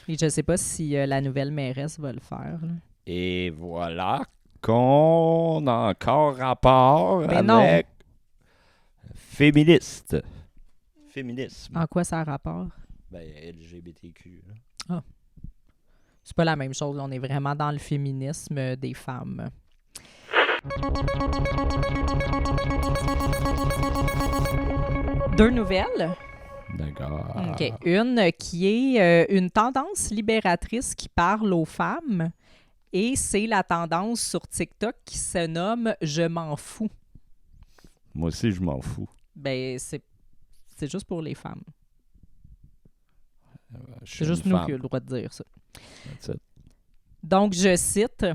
Et je ne sais pas si la nouvelle mairesse va le faire. Là. Et voilà qu'on a encore rapport Mais avec féministe. Féminisme. En quoi ça a rapport? Ben, LGBTQ. Là. C'est pas la même chose. On est vraiment dans le féminisme des femmes. Deux nouvelles. D'accord. OK. Une qui est une tendance libératrice qui parle aux femmes et c'est la tendance sur TikTok qui se nomme « Je m'en fous Moi aussi, je m'en fous. ». Ben, c'est juste pour les femmes. C'est juste nous qui avons le droit de dire ça. That's it. Donc, je cite...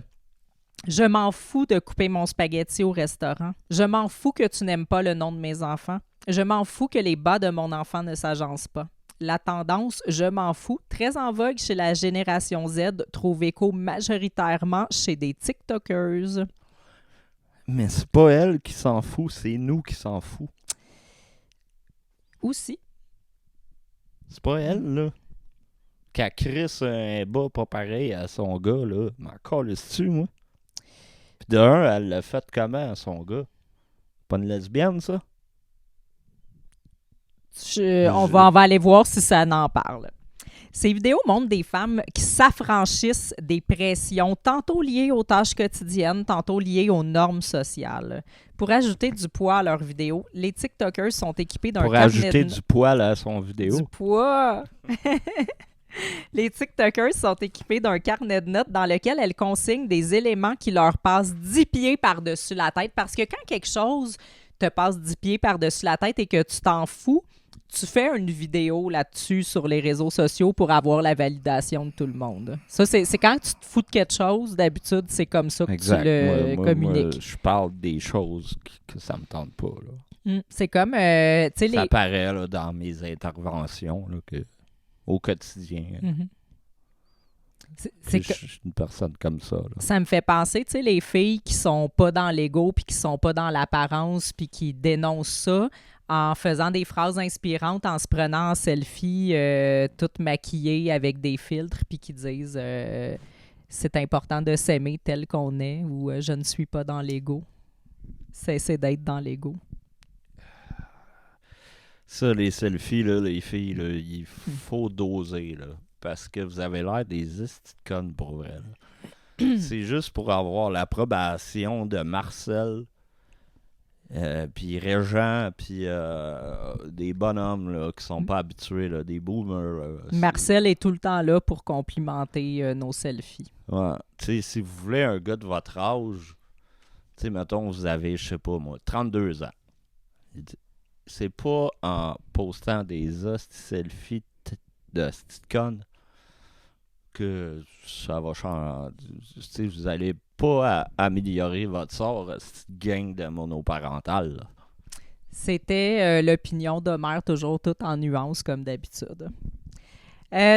Je m'en fous de couper mon spaghetti au restaurant. Je m'en fous que tu n'aimes pas le nom de mes enfants. Je m'en fous que les bas de mon enfant ne s'agencent pas. La tendance « je m'en fous », très en vogue chez la génération Z, trouve écho majoritairement chez des TikTokers. Mais c'est pas elle qui s'en fout, c'est nous qui s'en fout. Aussi. C'est pas elle, là. Qu'elle crisse un bas pas pareil à son gars, là. Mais encore le tu moi. Puis de un, elle l'a fait comment à son gars? Pas une lesbienne, ça? On va aller voir si ça en parle. Ces vidéos montrent des femmes qui s'affranchissent des pressions, tantôt liées aux tâches quotidiennes, tantôt liées aux normes sociales. Pour ajouter du poids à leurs vidéos, les TikTokers sont équipés d'un Pour ajouter du poids à son vidéo? Du poids! Les TikTokers sont équipés d'un carnet de notes dans lequel elles consignent des éléments qui leur passent 10 pieds par-dessus la tête. Parce que quand quelque chose te passe 10 pieds par-dessus la tête et que tu t'en fous, tu fais une vidéo là-dessus sur les réseaux sociaux pour avoir la validation de tout le monde. Ça, c'est quand tu te fous de quelque chose, d'habitude, c'est comme ça que exact. tu le communiques. Moi, je parle des choses que ça me tente pas. Là. C'est comme... tu sais, ça apparaît là, dans mes interventions là, au quotidien. Mm-hmm. Je suis une personne comme ça. Là. Ça me fait penser, tu sais, les filles qui sont pas dans l'ego puis qui sont pas dans l'apparence puis qui dénoncent ça en faisant des phrases inspirantes, en se prenant en selfie, toutes maquillées avec des filtres puis qui disent c'est important de s'aimer tel qu'on est ou je ne suis pas dans l'ego. Cessez d'être dans l'ego. Ça, les selfies, là, les filles, là, il faut doser, là. Parce que vous avez l'air des estis de connes pour vrai. C'est juste pour avoir l'approbation de Marcel, puis Régent, puis des bonhommes là, qui sont pas habitués, là, des boomers. Marcel est tout le temps là pour complimenter nos selfies. Ouais. Tu sais, si vous voulez un gars de votre âge, tu sais, mettons, vous avez, je sais pas moi, 32 ans. C'est pas en postant des hosties selfies de hosties de connes que ça va changer. Vous n'allez pas améliorer votre sort, cette gang de monoparental. Là. C'était l'opinion d'Homer, toujours toute en nuances comme d'habitude.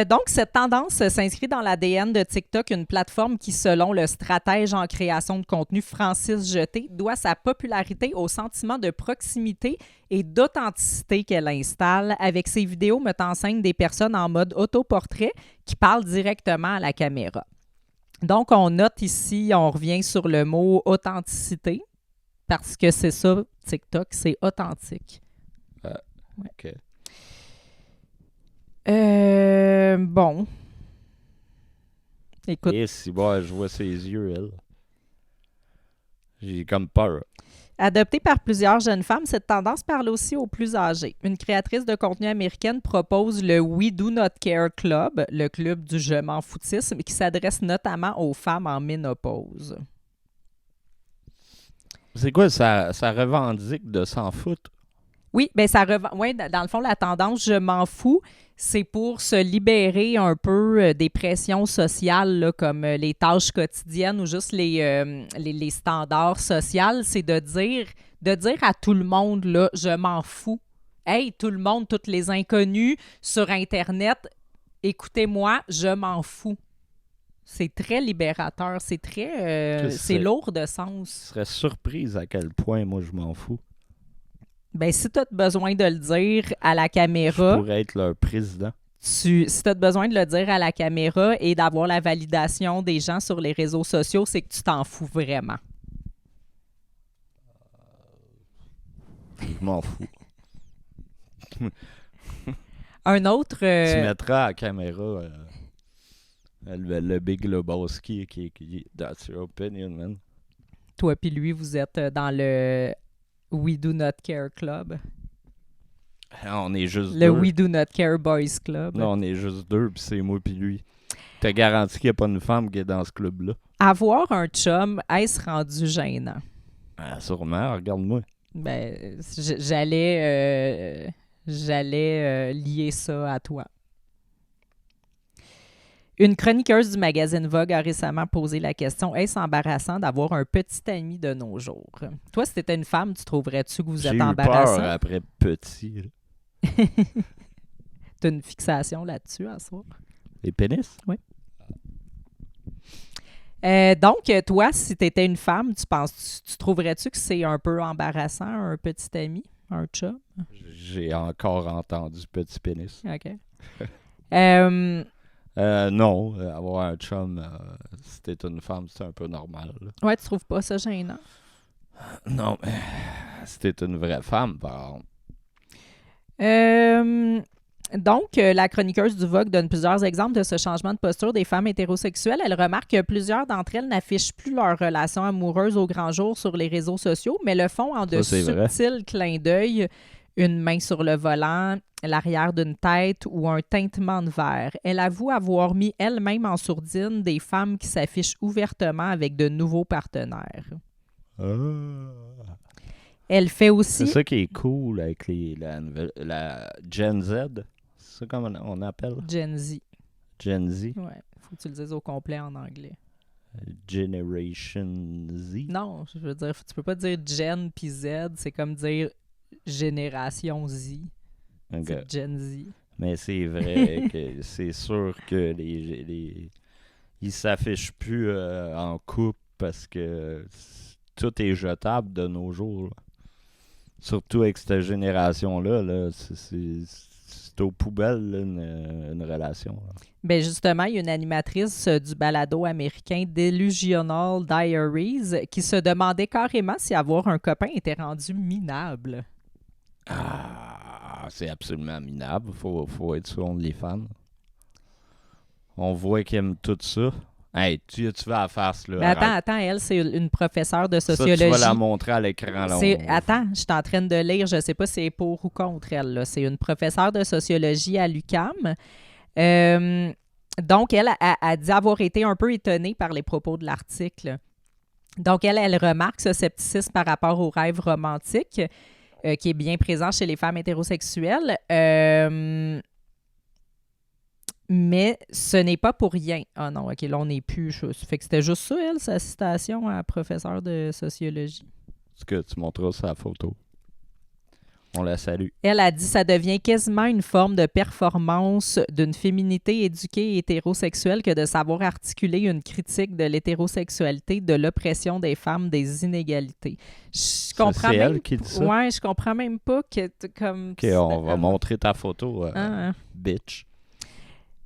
Donc, cette tendance s'inscrit dans l'ADN de TikTok, une plateforme qui, selon le stratège en création de contenu Francis Jeté, doit sa popularité au sentiment de proximité et d'authenticité qu'elle installe avec ses vidéos mettant en scène des personnes en mode autoportrait qui parlent directement à la caméra. Donc, on note ici, on revient sur le mot authenticité parce que c'est ça, TikTok, c'est authentique. Ouais. OK. Bon. Écoute. Et si bon, je vois ses yeux, elle. J'ai comme peur. Adoptée par plusieurs jeunes femmes, cette tendance parle aussi aux plus âgés. Une créatrice de contenu américaine propose le We Do Not Care Club, le club du je m'en foutisme, qui s'adresse notamment aux femmes en ménopause. C'est quoi, ça revendique de s'en foutre? Oui, ben dans le fond, la tendance je m'en fous, c'est pour se libérer un peu des pressions sociales, là, comme les tâches quotidiennes ou juste les standards sociaux. C'est de dire à tout le monde, là, je m'en fous. Hey, tout le monde, tous les inconnus sur Internet, écoutez-moi, je m'en fous. C'est très libérateur, c'est lourd de sens. Je serais surprise à quel point moi je m'en fous. Ben, si tu as besoin de le dire à la caméra... Je pourrais être leur président. Si tu as besoin de le dire à la caméra et d'avoir la validation des gens sur les réseaux sociaux, c'est que tu t'en fous vraiment. Je m'en fous. Un autre... Tu mettras à la caméra le Big Lebowski qui that's your opinion, man. Toi puis lui, vous êtes dans le We Do Not Care Club. On est juste Le deux. We Do Not Care Boys Club. Non, on est juste deux, puis c'est moi puis lui. T'as garanti qu'il n'y a pas une femme qui est dans ce club-là? Avoir un chum, est-ce rendu gênant? Ah, sûrement, regarde-moi. Ben, j'allais lier ça à toi. Une chroniqueuse du magazine Vogue a récemment posé la question « Est-ce embarrassant d'avoir un petit ami de nos jours? » Toi, si t'étais une femme, tu trouverais-tu que vous êtes embarrassant? J'ai eu peur après petit. Là. T'as une fixation là-dessus à soir? Les pénis? Oui. Donc, toi, si t'étais une femme, tu trouverais-tu que c'est un peu embarrassant, un petit ami, un chum? J'ai encore entendu petit pénis. OK. Non, avoir un chum, si t'es une femme, c'est un peu normal. Là. Ouais, tu trouves pas ça gênant? Non, mais si t'es une vraie femme, par exemple. Donc, la chroniqueuse du Vogue donne plusieurs exemples de ce changement de posture des femmes hétérosexuelles. Elle remarque que plusieurs d'entre elles n'affichent plus leur relation amoureuse au grand jour sur les réseaux sociaux, mais le font en de subtils clins d'œil, une main sur le volant, l'arrière d'une tête ou un tintement de verre. Elle avoue avoir mis elle-même en sourdine des femmes qui s'affichent ouvertement avec de nouveaux partenaires. Elle fait aussi... C'est ça qui est cool avec la Gen Z. C'est ça comme on appelle? Gen Z. Gen Z? Ouais, faut que tu le dises au complet en anglais. Generation Z? Non, je veux dire, tu peux pas dire Gen puis Z, c'est comme dire Génération Z. Okay. C'est Gen Z. Mais c'est vrai que c'est sûr que ils s'affichent plus en couple parce que tout est jetable de nos jours. Là. Surtout avec cette génération-là, là, c'est aux poubelles là, une relation. Là. Ben justement, il y a une animatrice du balado américain Delusional Diaries qui se demandait carrément si avoir un copain était rendu minable. Ah, c'est absolument minable. Faut être sur OnlyFans. On voit qu'ils aiment tout ça. Hey, tu vas à la face, là. Mais attends, elle, c'est une professeure de sociologie. Ça, tu vas la montrer à l'écran. Là, Attends, je suis en train de lire, je sais pas si c'est pour ou contre elle. Là. C'est une professeure de sociologie à l'UQAM. Donc, elle a dit avoir été un peu étonnée par les propos de l'article. Donc, elle remarque ce scepticisme par rapport au rêve romantique qui est bien présent chez les femmes hétérosexuelles. Mais ce n'est pas pour rien. Ah non, OK, là, on n'est plus... Fait que c'était juste ça, elle, sa citation à professeur de sociologie. Est-ce que tu montreras sa photo? On la salue. Elle a dit « Ça devient quasiment une forme de performance d'une féminité éduquée et hétérosexuelle que de savoir articuler une critique de l'hétérosexualité, de l'oppression des femmes, des inégalités. » Je comprends c'est même... elle qui dit ça? Ouais, je comprends même pas que... comme. OK, on va montrer ta photo, bitch.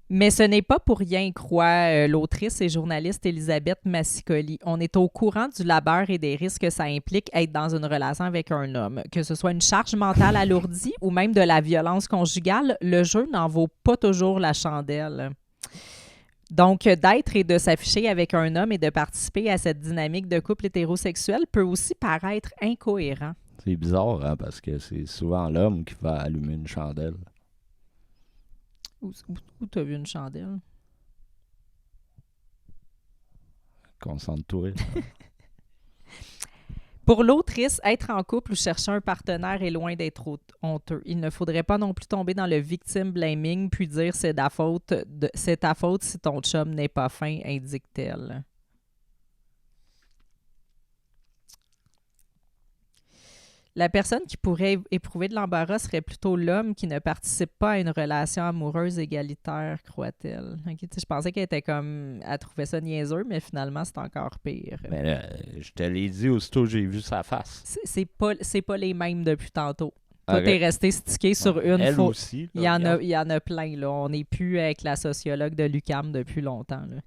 Mais ce n'est pas pour rien, croit l'autrice et journaliste Elisabeth Massicoli. On est au courant du labeur et des risques que ça implique être dans une relation avec un homme. Que ce soit une charge mentale alourdie ou même de la violence conjugale, le jeu n'en vaut pas toujours la chandelle. Donc, d'être et de s'afficher avec un homme et de participer à cette dynamique de couple hétérosexuel peut aussi paraître incohérent. C'est bizarre, hein, parce que c'est souvent l'homme qui va allumer une chandelle. Où t'as vu une chandelle? Concentre-toi. Pour l'autrice, être en couple ou chercher un partenaire est loin d'être honteux. Il ne faudrait pas non plus tomber dans le victim blaming puis dire c'est ta faute si ton chum n'est pas fin, indique-t-elle. La personne qui pourrait éprouver de l'embarras serait plutôt l'homme qui ne participe pas à une relation amoureuse égalitaire, croit-elle. Okay, je pensais qu'elle était comme... Elle trouvait ça niaiseux, mais finalement, c'est encore pire. Mais là, je te l'ai dit aussitôt que j'ai vu sa face. C'est pas les mêmes depuis tantôt. Toi, Ok. t'es resté stické sur une Elle faute. aussi. Il y en a plein, là. On n'est plus avec la sociologue de l'UQAM depuis longtemps, là.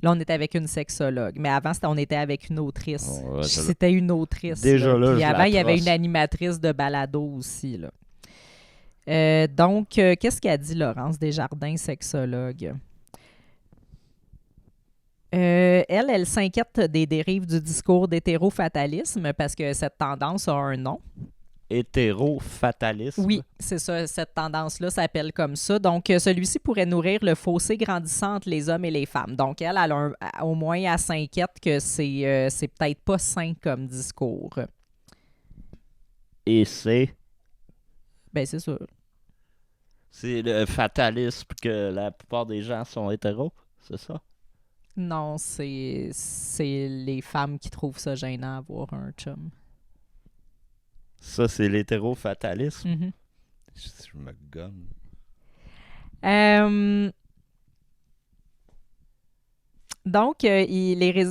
Là, on était avec une sexologue. Mais avant, on était avec une autrice. Oh, ouais, C'était une autrice. Déjà là, Puis je avant, la il y avait trosse. une animatrice de balado aussi, là. Donc, qu'est-ce qu'a dit Laurence Desjardins, sexologue? Elle s'inquiète des dérives du discours d'hétérofatalisme parce que cette tendance a un nom. Hétéro-fatalisme. Oui, c'est ça. Cette tendance-là s'appelle comme ça. Donc, celui-ci pourrait nourrir le fossé grandissant entre les hommes et les femmes. Donc, au moins, elle s'inquiète que c'est peut-être pas sain comme discours. Et c'est Ben, c'est ça. le fatalisme que la plupart des gens sont hétéros, c'est ça? Non, c'est les femmes qui trouvent ça gênant avoir un chum. Ça, c'est l'hétéro-fatalisme. Mhm. Je me gonne. Donc, il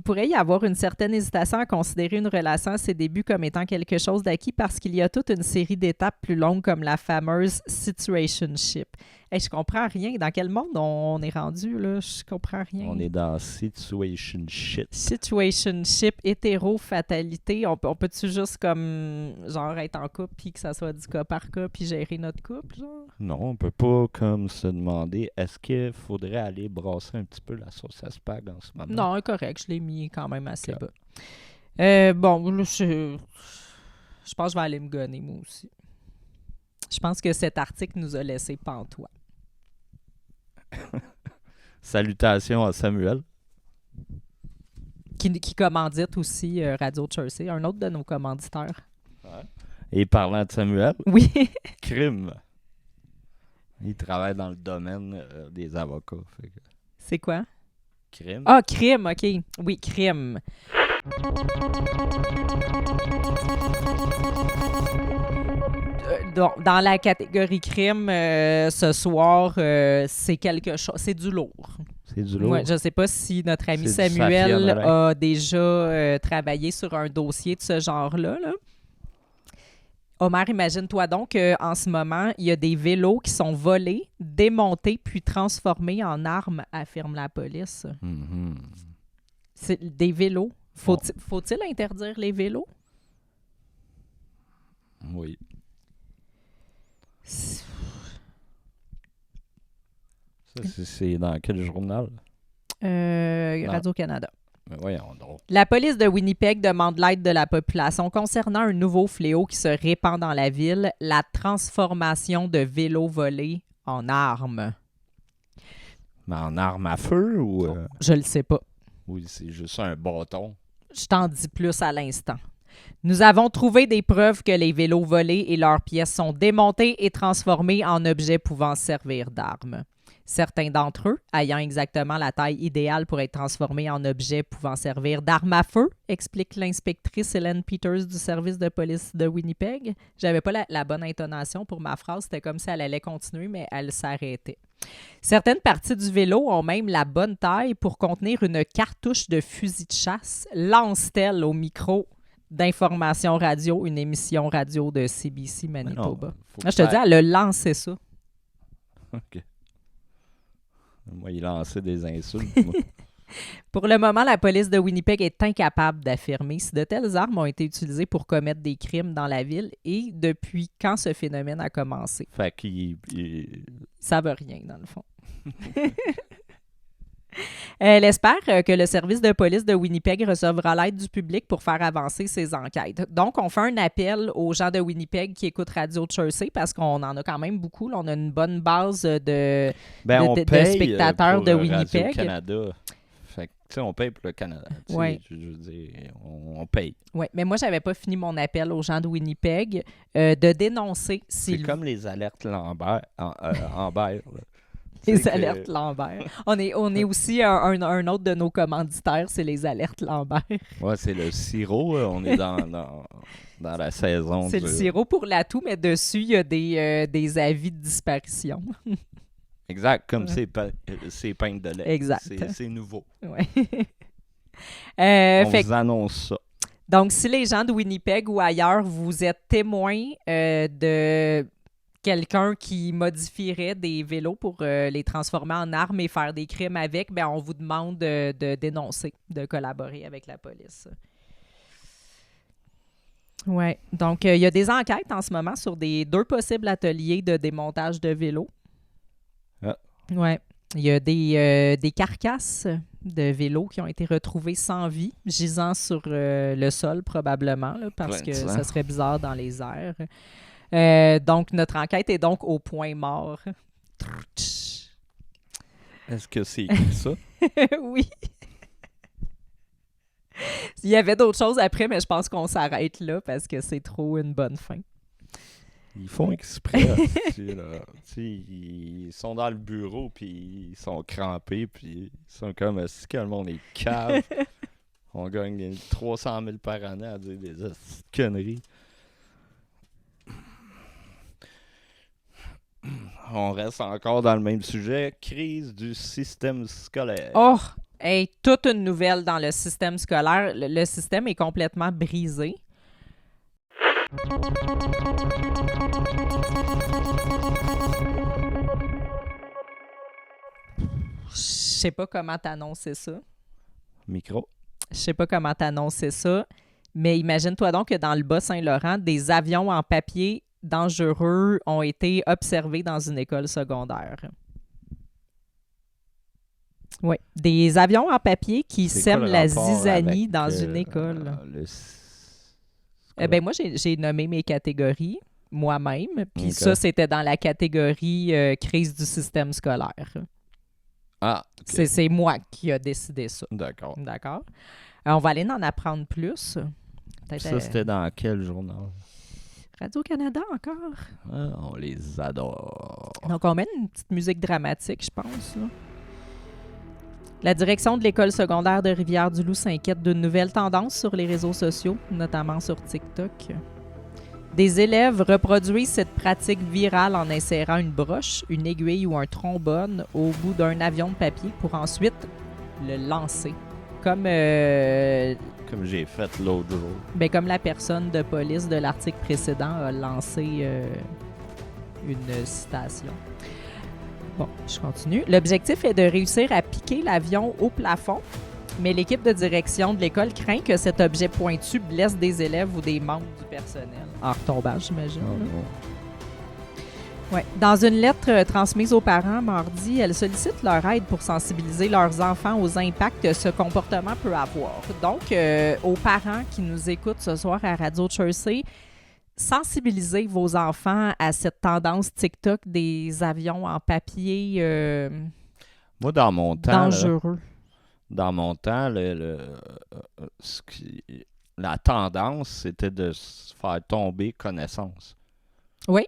pourrait y avoir une certaine hésitation à considérer une relation à ses débuts comme étant quelque chose d'acquis parce qu'il y a toute une série d'étapes plus longues comme la fameuse situationship. Hey, je comprends rien. Dans quel monde on est rendu, là? Je comprends rien. On est dans situationship. Situationship, hétéro-fatalité. On peut-tu juste comme, genre, être en couple puis que ça soit du cas par cas puis gérer notre couple, genre? Non, on peut pas comme se demander est-ce qu'il faudrait aller brasser un petit peu la sauce à spag en ce moment? Non, correct. Je l'ai mis quand même assez Ok. bas. Bon, là, je pense que je vais aller me gonner, moi aussi. Je pense que cet article nous a laissé pantois. Salutations à Samuel. Qui commandite aussi Radio Chelsea, un autre de nos commanditaires. Et parlant de Samuel, Oui. crime. Il travaille dans le domaine des avocats. Fait que C'est quoi? crime. Ah, crime, OK. Oui, crime. Donc, dans la catégorie crime, ce soir, c'est quelque chose. C'est du lourd. C'est du lourd. Ouais, je ne sais pas si notre ami C'est du Samuel Safia Nolin. a déjà travaillé sur un dossier de ce genre-là. Là. Omar, imagine-toi donc qu'en ce moment, il y a des vélos qui sont volés, démontés, puis transformés en armes, affirme la police. Mhm. C'est des vélos. Faut-il interdire les vélos? Oui. Ça, c'est dans quel journal? Non. Radio-Canada. Mais voyons donc. La police de Winnipeg demande l'aide de la population concernant un nouveau fléau qui se répand dans la ville, la transformation de vélos volés en armes. Mais en arme à feu ou... Je le sais pas. Oui, c'est juste un bâton. Je t'en dis plus à l'instant. Nous avons trouvé des preuves que les vélos volés et leurs pièces sont démontés et transformés en objets pouvant servir d'armes. Certains d'entre eux, ayant exactement la taille idéale pour être transformés en objets pouvant servir d'armes à feu, explique l'inspectrice Hélène Peters du service de police de Winnipeg. J'avais pas la bonne intonation pour ma phrase, c'était comme si elle allait continuer, mais elle s'arrêtait. Certaines parties du vélo ont même la bonne taille pour contenir une cartouche de fusil de chasse, lance-t-elle au micro d'information radio, une émission radio de CBC Manitoba. Faut Là, je te dis, elle a lancé ça. OK. Moi, il lançait des insultes. moi. Pour le moment, la police de Winnipeg est incapable d'affirmer si de telles armes ont été utilisées pour commettre des crimes dans la ville et depuis quand ce phénomène a commencé. Fait qu'il... Ça veut rien, dans le fond. Elle espère que le service de police de Winnipeg recevra l'aide du public pour faire avancer ses enquêtes. Donc, on fait un appel aux gens de Winnipeg qui écoutent Radio Jersey parce qu'on en a quand même beaucoup. Là, on a une bonne base de spectateurs pour de Winnipeg. Radio-Canada. Fait que, tu sais, on paye pour le Canada. Ouais. Je veux dire, on paye. Oui, mais moi, j'avais pas fini mon appel aux gens de Winnipeg de dénoncer C'est comme les alertes Lambert. Lambert, là. Les alertes Lambert. On est aussi un autre de nos commanditaires, c'est les alertes Lambert. Ouais, c'est le sirop. On est dans la saison. C'est le sirop pour l'atout, mais dessus, il y a des avis de disparition. Exact, comme ces pintes de lait. Exact. C'est nouveau. Ouais. On vous annonce ça. Donc, si les gens de Winnipeg ou ailleurs, vous êtes témoins de quelqu'un qui modifierait des vélos pour les transformer en armes et faire des crimes avec, ben on vous demande de dénoncer, de collaborer avec la police. Oui. Donc, il y a des enquêtes en ce moment sur 2 possibles ateliers de démontage de vélos. Ah. Oui. Il y a des carcasses de vélos qui ont été retrouvées sans vie, gisant sur le sol probablement, là, parce que ça serait bizarre dans les airs. Donc, notre enquête est donc au point mort. Est-ce que c'est écrit ça? Oui. Il y avait d'autres choses après, mais je pense qu'on s'arrête là parce que c'est trop une bonne fin. Ils font exprès. Ils sont dans le bureau, puis ils sont crampés, puis ils sont comme si que le monde est cave. On gagne 300 000 par année à dire des conneries. On reste encore dans le même sujet. Crise du système scolaire. Oh! Hey, toute une nouvelle dans le système scolaire. Le système est complètement brisé. Je sais pas comment t'annoncer ça. Micro. Je sais pas comment t'annoncer ça, mais imagine-toi donc que dans le Bas-Saint-Laurent, des avions en papier dangereux ont été observés dans une école secondaire. Oui, des avions en papier qui sèment la zizanie dans une école. Ben moi, j'ai nommé mes catégories moi-même, puis ça, c'était dans la catégorie crise du système scolaire. Ah, okay. C'est moi qui a décidé ça. D'accord. On va aller en apprendre plus. Ça, c'était dans quel journal? Radio-Canada encore. Ah, on les adore. Donc, on met une petite musique dramatique, je pense. Là. La direction de l'école secondaire de Rivière-du-Loup s'inquiète d'une nouvelle tendance sur les réseaux sociaux, notamment sur TikTok. Des élèves reproduisent cette pratique virale en insérant une broche, une aiguille ou un trombone au bout d'un avion de papier pour ensuite le lancer. Comme j'ai fait l'autre jour. Ben, comme la personne de police de l'article précédent a lancé une citation. Bon, je continue. L'objectif est de réussir à piquer l'avion au plafond, mais l'équipe de direction de l'école craint que cet objet pointu blesse des élèves ou des membres du personnel. En retombage, j'imagine. Ouais. Dans une lettre transmise aux parents mardi, elle sollicite leur aide pour sensibiliser leurs enfants aux impacts que ce comportement peut avoir. Donc, aux parents qui nous écoutent ce soir à Radio Jersey, sensibilisez vos enfants à cette tendance TikTok des avions en papier Moi, dans mon temps, dangereux. La tendance, c'était de se faire tomber connaissance. Oui.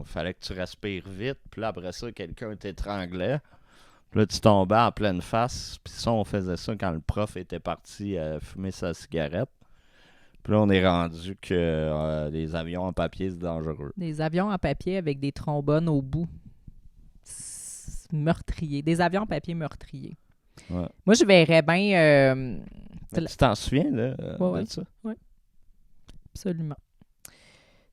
Fallait que tu respires vite, puis là, après ça, quelqu'un t'étranglait. Puis là, tu tombais en pleine face. Puis ça, on faisait ça quand le prof était parti fumer sa cigarette. Puis là, on est rendu que les avions en papier, c'est dangereux. Des avions en papier avec des trombones au bout. Meurtriers. Des avions en papier meurtriers. Ouais. Moi, je verrais bien... Tu t'en souviens, là, de ça? Oui, absolument.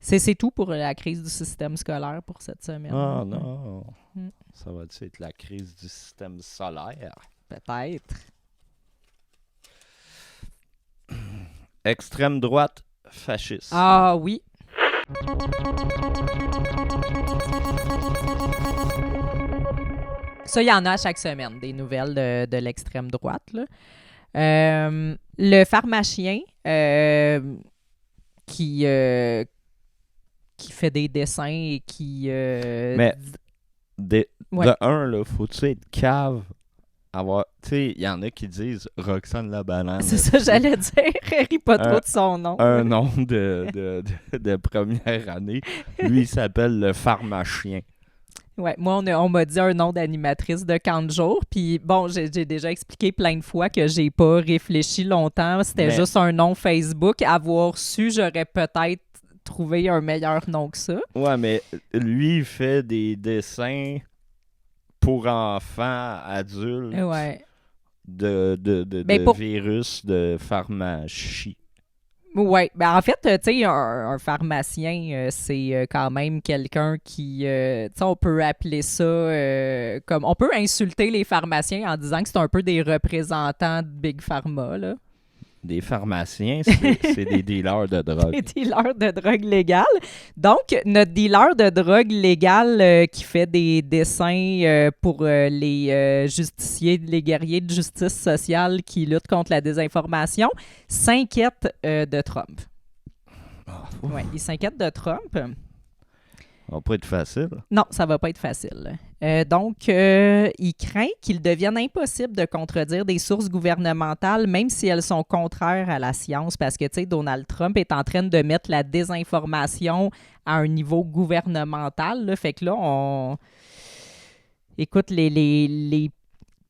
C'est tout pour la crise du système scolaire pour cette semaine. Ah non, ça va être la crise du système solaire? Peut-être. Extrême droite fasciste. Ah oui. Ça, il y en a à chaque semaine, des nouvelles de l'extrême droite. Là. Le pharmacien qui fait des dessins et qui... Mais Ouais. de un, là, faut-tu être cave? Tu sais, il y en a qui disent Roxane la banane. C'est ça, j'allais dire. Ris pas trop de son nom. Un nom de première année. Lui, il s'appelle le pharmacien. Ouais, moi, on m'a dit un nom d'animatrice de camp de jour. Puis bon, j'ai déjà expliqué plein de fois que j'ai pas réfléchi longtemps. C'était juste un nom Facebook. Avoir su, j'aurais peut-être trouvé un meilleur nom que ça. Ouais, mais lui, il fait des dessins pour enfants, adultes, Ouais. de virus de pharmacie. Oui, ben en fait, tu sais, un pharmacien, c'est quand même quelqu'un qui, tu sais, on peut appeler ça comme, on peut insulter les pharmaciens en disant que c'est un peu des représentants de Big Pharma, là. Des pharmaciens, c'est des dealers de drogue. Des dealers de drogue légale. Donc, notre dealer de drogue légale qui fait des dessins pour les justiciers, les guerriers de justice sociale qui luttent contre la désinformation, s'inquiète de Trump. Oui, il s'inquiète de Trump. Ça va pas être facile. Non, ça va pas être facile. Donc, il craint qu'il devienne impossible de contredire des sources gouvernementales, même si elles sont contraires à la science, parce que, tu sais, Donald Trump est en train de mettre la désinformation à un niveau gouvernemental. Là. Fait que là, écoute, les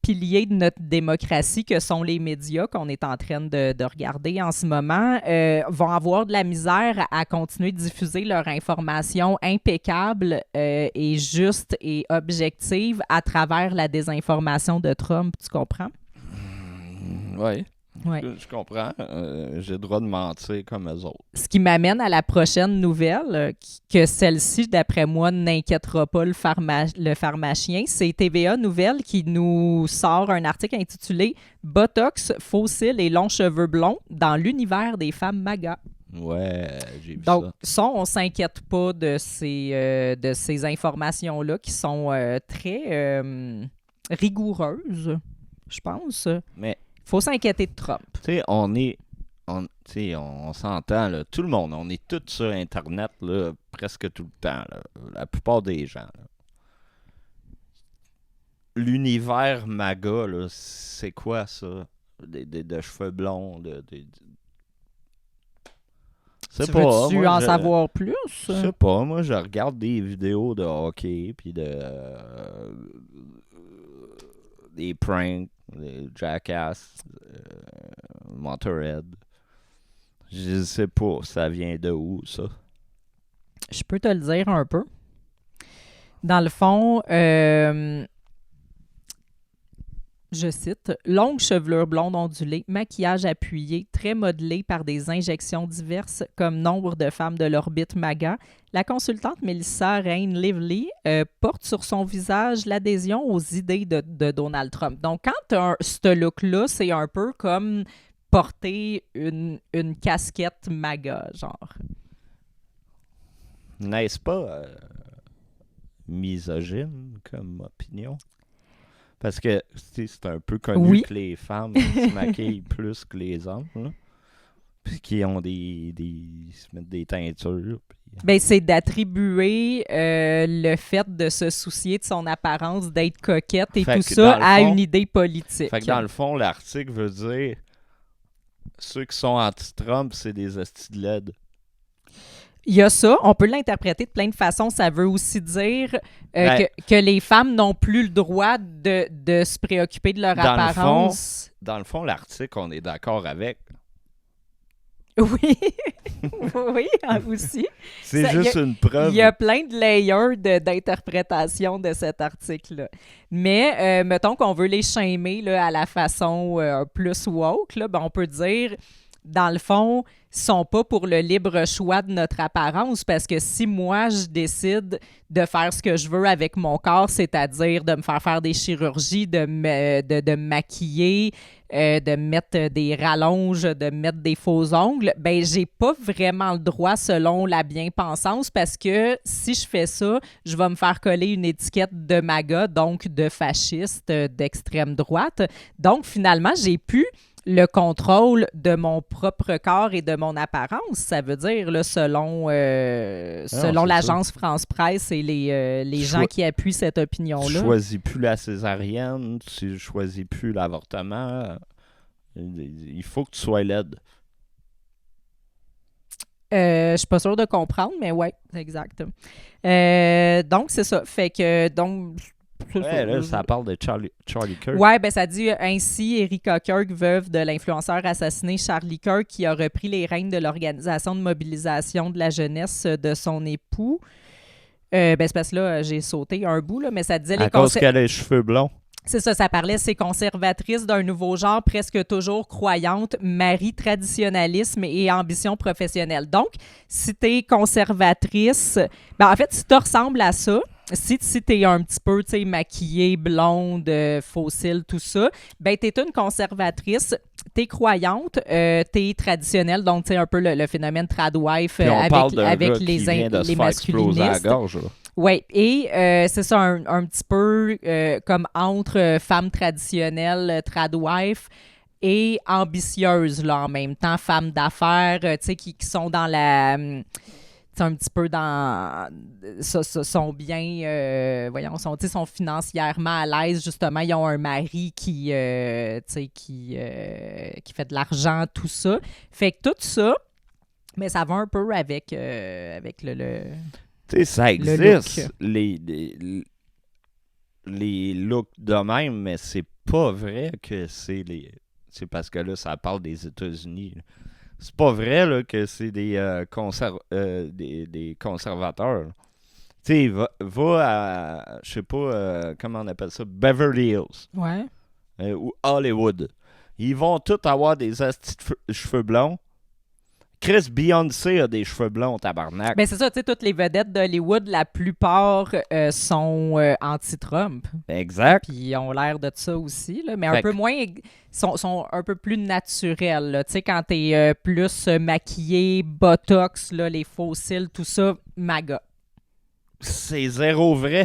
piliers de notre démocratie que sont les médias qu'on est en train de regarder en ce moment vont avoir de la misère à continuer de diffuser leur information impeccable et juste et objective à travers la désinformation de Trump, tu comprends? Oui. Ouais. Je comprends. J'ai le droit de mentir comme eux autres. Ce qui m'amène à la prochaine nouvelle, que celle-ci, d'après moi, n'inquiétera pas le pharmacien. C'est TVA Nouvelles qui nous sort un article intitulé « Botox, fossiles et longs cheveux blonds dans l'univers des femmes MAGA ». Ouais, j'ai vu Donc, ça. on ne s'inquiète pas de ces informations-là qui sont très rigoureuses, je pense. Mais faut s'inquiéter de Trump. tu sais, on s'entend, là, tout le monde, on est tous sur Internet là, presque tout le temps, là, la plupart des gens. Là. L'univers MAGA, là, c'est quoi ça? De cheveux blonds, Tu veux-tu en savoir plus? Je sais pas, moi je regarde des vidéos de hockey, puis des pranks, des Jackass, Motorhead. Je sais pas, ça vient de où, ça? Je peux te le dire un peu. Dans le fond, je cite, « Longue chevelure blonde ondulée, maquillage appuyé, très modelé par des injections diverses comme nombre de femmes de l'orbite MAGA. La consultante Melissa Rain Lively porte sur son visage l'adhésion aux idées de Donald Trump. » Donc, quand tu as ce look-là, c'est un peu comme porter une casquette MAGA, genre. N'est-ce pas misogyne comme opinion? Parce que c'est un peu connu que les femmes se maquillent plus que les hommes, là. Puis qui ont se mettent des teintures. Puis... Ben, c'est d'attribuer le fait de se soucier de son apparence, d'être coquette et tout ça à une idée politique. Fait que dans le fond, l'article veut dire ceux qui sont anti-Trump, c'est des hosties de LED. Il y a ça, on peut l'interpréter de plein de façons. Ça veut aussi dire que les femmes n'ont plus le droit de se préoccuper de leur apparence. Dans le fond, l'article, on est d'accord avec. Oui, oui, aussi. C'est juste une preuve. Il y a plein de layers d'interprétation de cet article-là. Mais mettons qu'on veut les shamer là, à la façon plus woke, là, ben, on peut dire... dans le fond, sont pas pour le libre choix de notre apparence, parce que si moi, je décide de faire ce que je veux avec mon corps, c'est-à-dire de me faire des chirurgies, de me maquiller, de mettre des rallonges, de mettre des faux ongles, ben j'ai pas vraiment le droit selon la bien-pensance, parce que si je fais ça, je vais me faire coller une étiquette de MAGA, donc de fasciste, d'extrême droite. Donc, finalement, j'ai plus le contrôle de mon propre corps et de mon apparence, ça veut dire, là, selon l'agence France Presse et les gens qui appuient cette opinion-là. Tu choisis plus la césarienne, tu choisis plus l'avortement. Il faut que tu sois laide. Je suis pas sûre de comprendre, mais ouais, exact. Donc, c'est ça. Fait que, donc... Ouais, là, ça parle de Charlie Kirk. Ouais, ben ça dit ainsi Erika Kirk, veuve de l'influenceur assassiné Charlie Kirk, qui a repris les rênes de l'organisation de mobilisation de la jeunesse de son époux. Ben c'est parce que là, j'ai sauté un bout, là, mais ça disait à cause qu'elle a les cheveux blonds. C'est ça parlait, c'est conservatrice d'un nouveau genre, presque toujours croyante, mari traditionnalisme et ambition professionnelle. Donc, si t'es conservatrice, ben en fait, si tu ressembles à ça, si t'es un petit peu, tu sais, maquillée, blonde, fossile, tout ça, ben t'es une conservatrice, t'es croyante, t'es traditionnelle, donc tu sais, un peu le phénomène tradwife avec les masculinistes. Oui, et c'est ça, un petit peu comme entre femmes traditionnelles, tradwife, et ambitieuses, là, en même temps, femmes d'affaires, tu sais, qui sont dans la... un petit peu dans... sont bien... sont financièrement à l'aise, justement. Ils ont un mari qui fait de l'argent, tout ça. Fait que tout ça, mais ça va un peu avec le tu sais, ça existe, les looks de même, mais c'est pas vrai que c'est les... C'est parce que là, ça parle des États-Unis. Là. C'est pas vrai là, que c'est des conservateurs. Tu sais, va à, je sais pas, comment on appelle ça, Beverly Hills. Ouais. Ou Hollywood. Ils vont tous avoir des astis de cheveux blonds. Chris, Beyoncé a des cheveux blonds, tabarnak. Ben c'est ça, tu sais, toutes les vedettes d'Hollywood, la plupart sont anti-Trump. Exact. Puis ils ont l'air de ça aussi, là, mais un peu moins, sont un peu plus naturels. Tu sais, quand t'es plus maquillé, botox, là, les faux cils, tout ça, MAGA. C'est zéro vrai.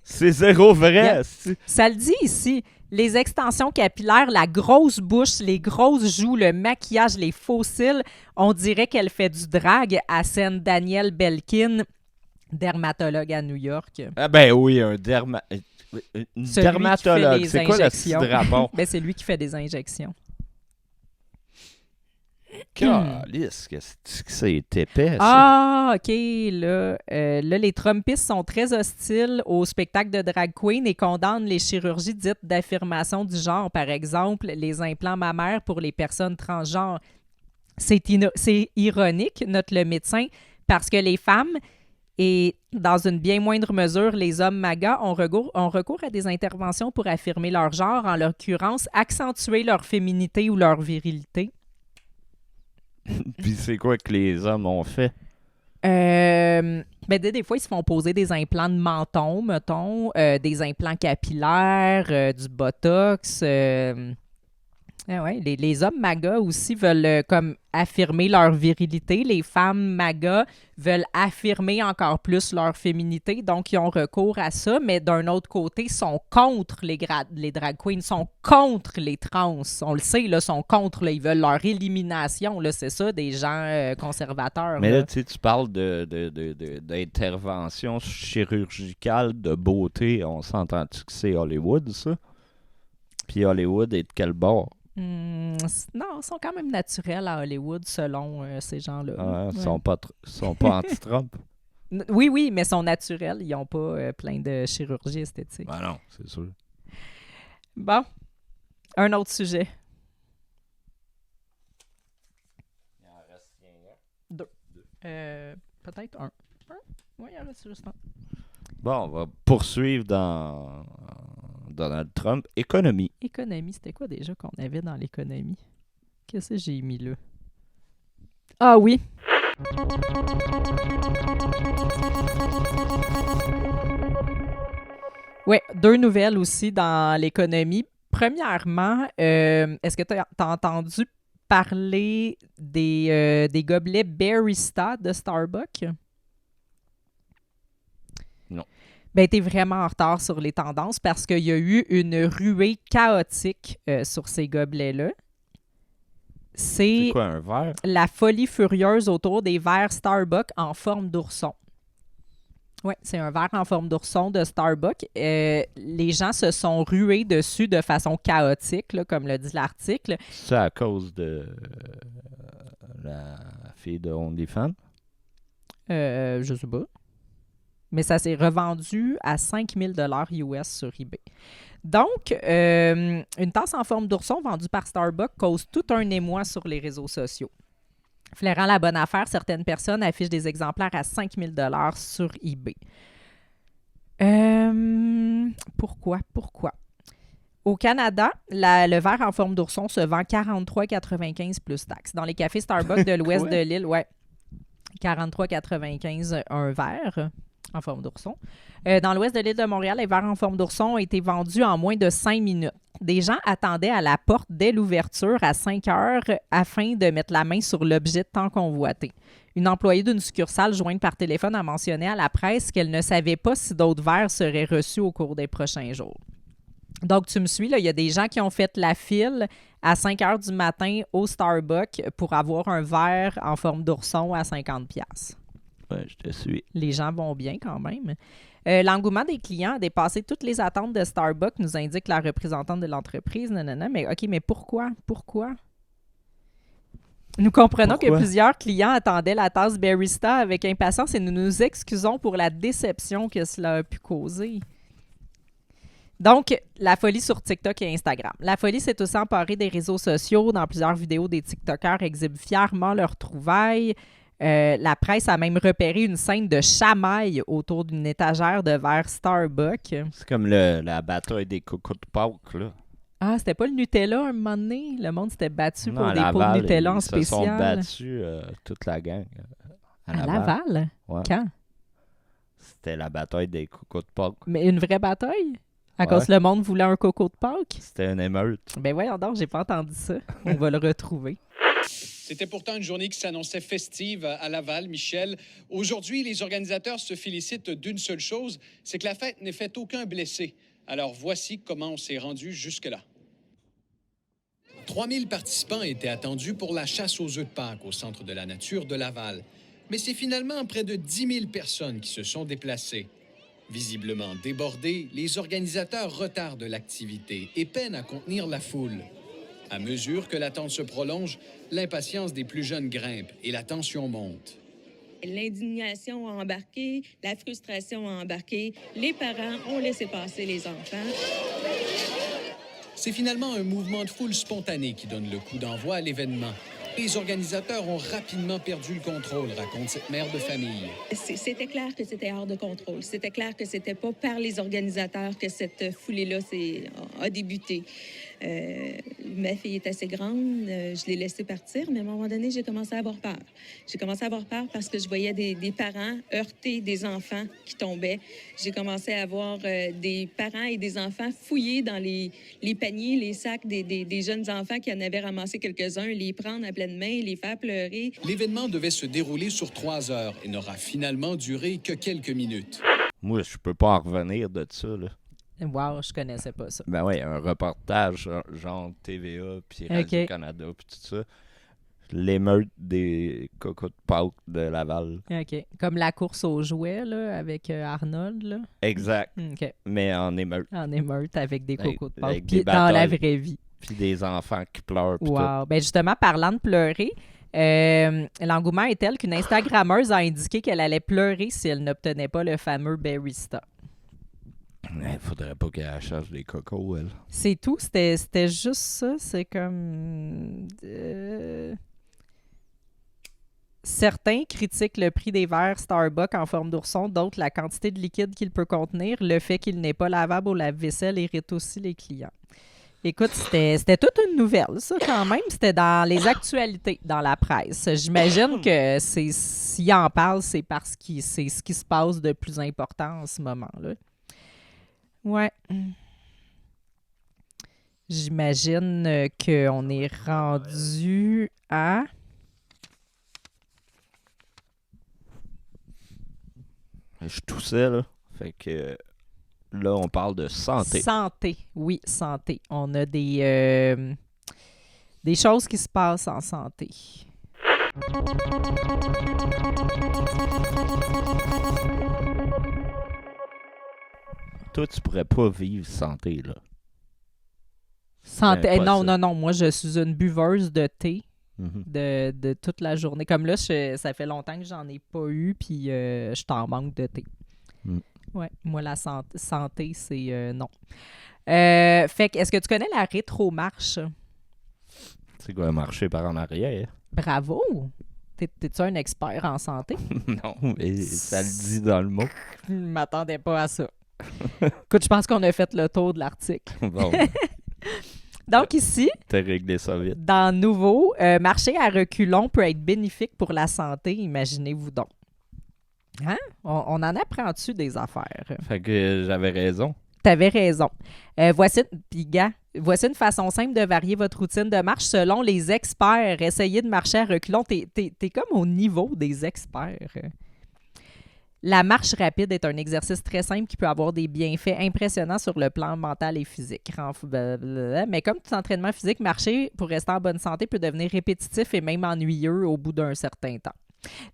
C'est zéro vrai. Yeah. Ça le dit ici. Les extensions capillaires, la grosse bouche, les grosses joues, le maquillage, les faux cils, on dirait qu'elle fait du drag, assène Danielle Belkin, dermatologue à New York. Ah ben oui, une dermatologue. C'est quoi le petit drapeau? Ben c'est lui qui fait des injections. Calice, qu'est-ce que c'est épais, ça? Ah, OK. Là, les Trumpistes sont très hostiles au spectacle de drag queen et condamnent les chirurgies dites d'affirmation du genre. Par exemple, les implants mammaires pour les personnes transgenres. C'est ironique, note le médecin, parce que les femmes et, dans une bien moindre mesure, les hommes MAGA ont recours à des interventions pour affirmer leur genre, en l'occurrence, accentuer leur féminité ou leur virilité. Puis c'est quoi que les hommes ont fait? Ben, des fois, ils se font poser des implants de menton, mettons, des implants capillaires, du botox. Ouais, les hommes MAGA aussi veulent comme affirmer leur virilité. Les femmes MAGA veulent affirmer encore plus leur féminité. Donc, ils ont recours à ça. Mais d'un autre côté, ils sont contre les drag queens, sont contre les trans. On le sait, là, sont contre. Là, ils veulent leur élimination. Là, c'est ça, des gens conservateurs. Mais là, tu parles d'intervention chirurgicale de beauté. On s'entend-tu que c'est Hollywood, ça? Puis Hollywood est de quel bord? Non, ils sont quand même naturels à Hollywood, selon ces gens-là. Ils sont pas anti-Trump. Oui, mais ils sont naturels. Ils n'ont pas plein de chirurgie esthétique. Ben non, c'est sûr. Bon, un autre sujet. Il en reste deux. Peut-être un. Oui, il en reste juste un. Bon, on va poursuivre dans Donald Trump. Économie. Économie, c'était quoi déjà qu'on avait dans l'économie? Qu'est-ce que j'ai mis là? Ah oui. Oui, 2 nouvelles aussi dans l'économie. Premièrement, est-ce que tu as entendu parler des gobelets Barista de Starbucks? Non. Ben, tu es vraiment en retard sur les tendances parce qu'il y a eu une ruée chaotique sur ces gobelets-là. C'est quoi, un verre? La folie furieuse autour des verres Starbucks en forme d'ourson. Oui, c'est un verre en forme d'ourson de Starbucks. Les gens se sont rués dessus de façon chaotique, là, comme le dit l'article. C'est à cause de la fille de OnlyFans? Je sais pas. Mais ça s'est revendu à 5 000 $ US sur eBay. Donc, une tasse en forme d'ourson vendue par Starbucks cause tout un émoi sur les réseaux sociaux. Flairant la bonne affaire, certaines personnes affichent des exemplaires à 5 000 $ sur eBay. Pourquoi? Au Canada, le verre en forme d'ourson se vend 43,95 plus taxes. Dans les cafés Starbucks de l'ouest de l'île, 43,95 un verre en forme d'ourson. Dans l'ouest de l'île de Montréal, les verres en forme d'ourson ont été vendus en moins de 5 minutes. Des gens attendaient à la porte dès l'ouverture à 5 heures afin de mettre la main sur l'objet tant convoité. Une employée d'une succursale jointe par téléphone a mentionné à la presse qu'elle ne savait pas si d'autres verres seraient reçus au cours des prochains jours. Donc, tu me suis, là, il y a des gens qui ont fait la file à 5 heures du matin au Starbucks pour avoir un verre en forme d'ourson à 50$. Ouais, je te suis. Les gens vont bien quand même. L'engouement des clients a dépassé toutes les attentes de Starbucks, nous indique la représentante de l'entreprise. Mais OK, mais pourquoi? Nous comprenons que plusieurs clients attendaient la tasse Barista avec impatience et nous nous excusons pour la déception que cela a pu causer. Donc, la folie sur TikTok et Instagram. La folie s'est aussi emparée des réseaux sociaux. Dans plusieurs vidéos, des TikTokers exhibent fièrement leurs trouvailles. La presse a même repéré une scène de chamaille autour d'une étagère de verre Starbucks. C'est comme la bataille des cocos de Pâques, là. Ah, c'était pas le Nutella un moment donné? Le monde s'était battu pour à des pots de Laval, Nutella en ils se sont spécial. battus, toute la gang. À Laval? Ouais. Quand? C'était la bataille des cocos de Pâques. Mais une vraie bataille? À cause que le monde voulait un coco de Pâques? C'était une émeute. Ben voyons donc, j'ai pas entendu ça. On va le retrouver. C'était pourtant une journée qui s'annonçait festive à Laval, Michel. Aujourd'hui, les organisateurs se félicitent d'une seule chose, c'est que la fête n'ait fait aucun blessé. Alors voici comment on s'est rendu jusque-là. 3000 participants étaient attendus pour la chasse aux œufs de Pâques au Centre de la nature de Laval. Mais c'est finalement près de 10 000 personnes qui se sont déplacées. Visiblement débordés, les organisateurs retardent l'activité et peinent à contenir la foule. À mesure que l'attente se prolonge, l'impatience des plus jeunes grimpe et la tension monte. L'indignation a embarqué, la frustration a embarqué. Les parents ont laissé passer les enfants. C'est finalement un mouvement de foule spontané qui donne le coup d'envoi à l'événement. Les organisateurs ont rapidement perdu le contrôle, raconte cette mère de famille. C'était clair que c'était hors de contrôle. C'était clair que c'était pas par les organisateurs que cette foulée-là a débuté. Ma fille est assez grande, je l'ai laissée partir, mais à un moment donné, j'ai commencé à avoir peur. J'ai commencé à avoir peur parce que je voyais des parents heurter des enfants qui tombaient. J'ai commencé à voir des parents et des enfants fouiller dans les paniers, les sacs des jeunes enfants qui en avaient ramassé quelques-uns, les prendre à pleine main, les faire pleurer. L'événement devait se dérouler sur 3 heures et n'aura finalement duré que quelques minutes. Moi, je peux pas en revenir de ça, là. Wow, je connaissais pas ça. Ben oui, un reportage genre TVA, puis Radio-Canada, puis tout ça. L'émeute des cocos de Pâques de Laval. OK. Comme la course aux jouets, là, avec Arnold, là. Exact. OK. Mais en émeute. En émeute, avec des cocos de Pâques. Avec Puis des dans la batailles. vraie vie. Puis des enfants qui pleurent. Puis Wow. Ben justement, parlant de pleurer, l'engouement est tel qu'une Instagrammeuse a indiqué qu'elle allait pleurer si elle n'obtenait pas le fameux Barista. Il faudrait pas qu'elle cherche des cocos, elle. C'est tout. C'était juste ça. C'est comme... Certains critiquent le prix des verres Starbucks en forme d'ourson, d'autres la quantité de liquide qu'il peut contenir. Le fait qu'il n'est pas lavable au lave-vaisselle irrite aussi les clients. Écoute, c'était toute une nouvelle, ça, quand même. C'était dans les actualités, dans la presse. J'imagine que s'il en parle, c'est parce que c'est ce qui se passe de plus important en ce moment-là. Ouais. J'imagine qu'on est rendu à... Je toussais, là. Fait que là, on parle de santé. Santé, oui, santé. On a des choses qui se passent en santé. Toi, tu pourrais pas vivre santé, là. Santé. C'est Non, impossible. non, non. Moi, je suis une buveuse de thé Mhm. de toute la journée. Comme là, ça fait longtemps que j'en ai pas eu, puis je t'en manque de thé. Mm. Ouais, moi, la santé, c'est non. Fait que, est-ce que tu connais la rétromarche? C'est quoi, marcher par en arrière? Bravo! T'es-tu un expert en santé? Non, mais ça le dit dans le mot. Je ne m'attendais pas à ça. Écoute, je pense qu'on a fait le tour de l'article. Bon, Donc ici, t'as réglé ça vite. dans Nouveau, marcher à reculons peut être bénéfique pour la santé, imaginez-vous donc. Hein? On en apprend-tu des affaires? Fait que j'avais raison. T'avais raison. Voici une façon simple de varier votre routine de marche selon les experts. Essayez de marcher à reculons. T'es comme au niveau des experts. La marche rapide est un exercice très simple qui peut avoir des bienfaits impressionnants sur le plan mental et physique. Mais comme tout entraînement physique, marcher pour rester en bonne santé peut devenir répétitif et même ennuyeux au bout d'un certain temps.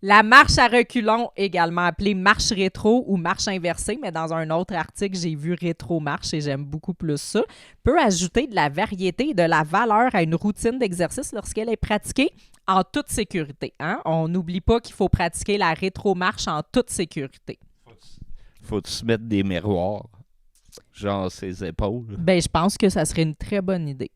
La marche à reculons, également appelée marche rétro ou marche inversée, mais dans un autre article, j'ai vu rétro-marche et j'aime beaucoup plus ça, peut ajouter de la variété et de la valeur à une routine d'exercice lorsqu'elle est pratiquée en toute sécurité. Hein? On n'oublie pas qu'il faut pratiquer la rétro-marche en toute sécurité. Faut-tu se mettre des miroirs, genre ses épaules, Ben, je pense que ça serait une très bonne idée.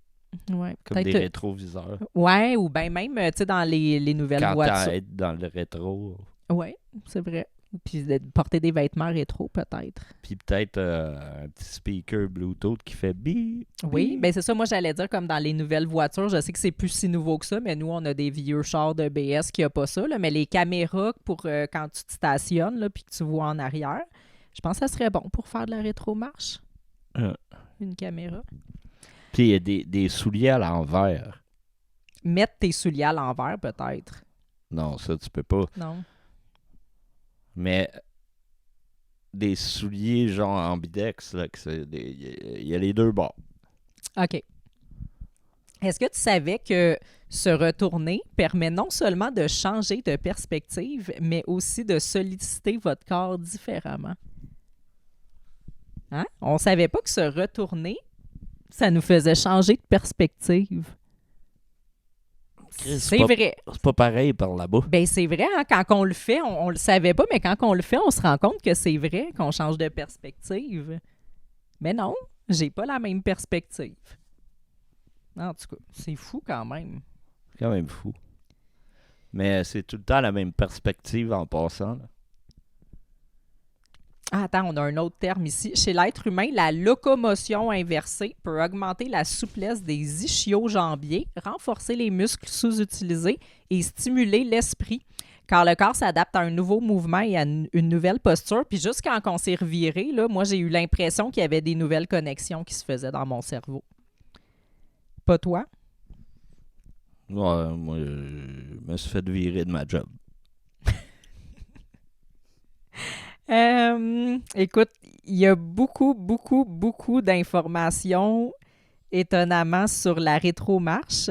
Ouais, comme des peut-être. rétroviseurs. Ouais, ou bien même, tu sais, dans les nouvelles Quand voitures. t'aides dans le rétro. Oui, c'est vrai. Puis de porter des vêtements rétro, peut-être. Puis peut-être un petit speaker Bluetooth qui fait bip. Oui, bip. bien c'est ça. Moi, j'allais dire comme dans les nouvelles voitures. Je sais que c'est plus si nouveau que ça, mais nous, on a des vieux chars de BS qui n'ont pas ça. Là, mais les caméras pour quand tu te stationnes là, puis que tu vois en arrière, je pense que ça serait bon pour faire de la rétro-marche. Une caméra. Puis il y a des souliers à l'envers. Mettre tes souliers à l'envers, peut-être. Non, ça, tu peux pas. Non. Mais des souliers genre ambidex, là, il y a les deux bords. OK. Est-ce que tu savais que se retourner permet non seulement de changer de perspective, mais aussi de solliciter votre corps différemment? Hein? On ne savait pas que se retourner, ça nous faisait changer de perspective. Chris, C'est pas- vrai. C'est pas pareil par là-bas. Ben c'est vrai, hein? Quand on le fait, on le savait pas, mais quand on le fait, on se rend compte que c'est vrai qu'on change de perspective. Mais non, j'ai pas la même perspective. En tout cas, c'est fou quand même. C'est quand même fou. Mais c'est tout le temps la même perspective en passant. Là. Ah, attends, on a un autre terme ici. Chez l'être humain, la locomotion inversée peut augmenter la souplesse des ischio-jambiers, renforcer les muscles sous-utilisés et stimuler l'esprit. Car le corps s'adapte à un nouveau mouvement et à une nouvelle posture. Puis juste quand on s'est reviré, là, moi, j'ai eu l'impression qu'il y avait des nouvelles connexions qui se faisaient dans mon cerveau. Pas toi? Ouais, moi, je me suis fait virer de ma job. Écoute, il y a beaucoup, beaucoup, beaucoup d'informations étonnamment sur la rétromarche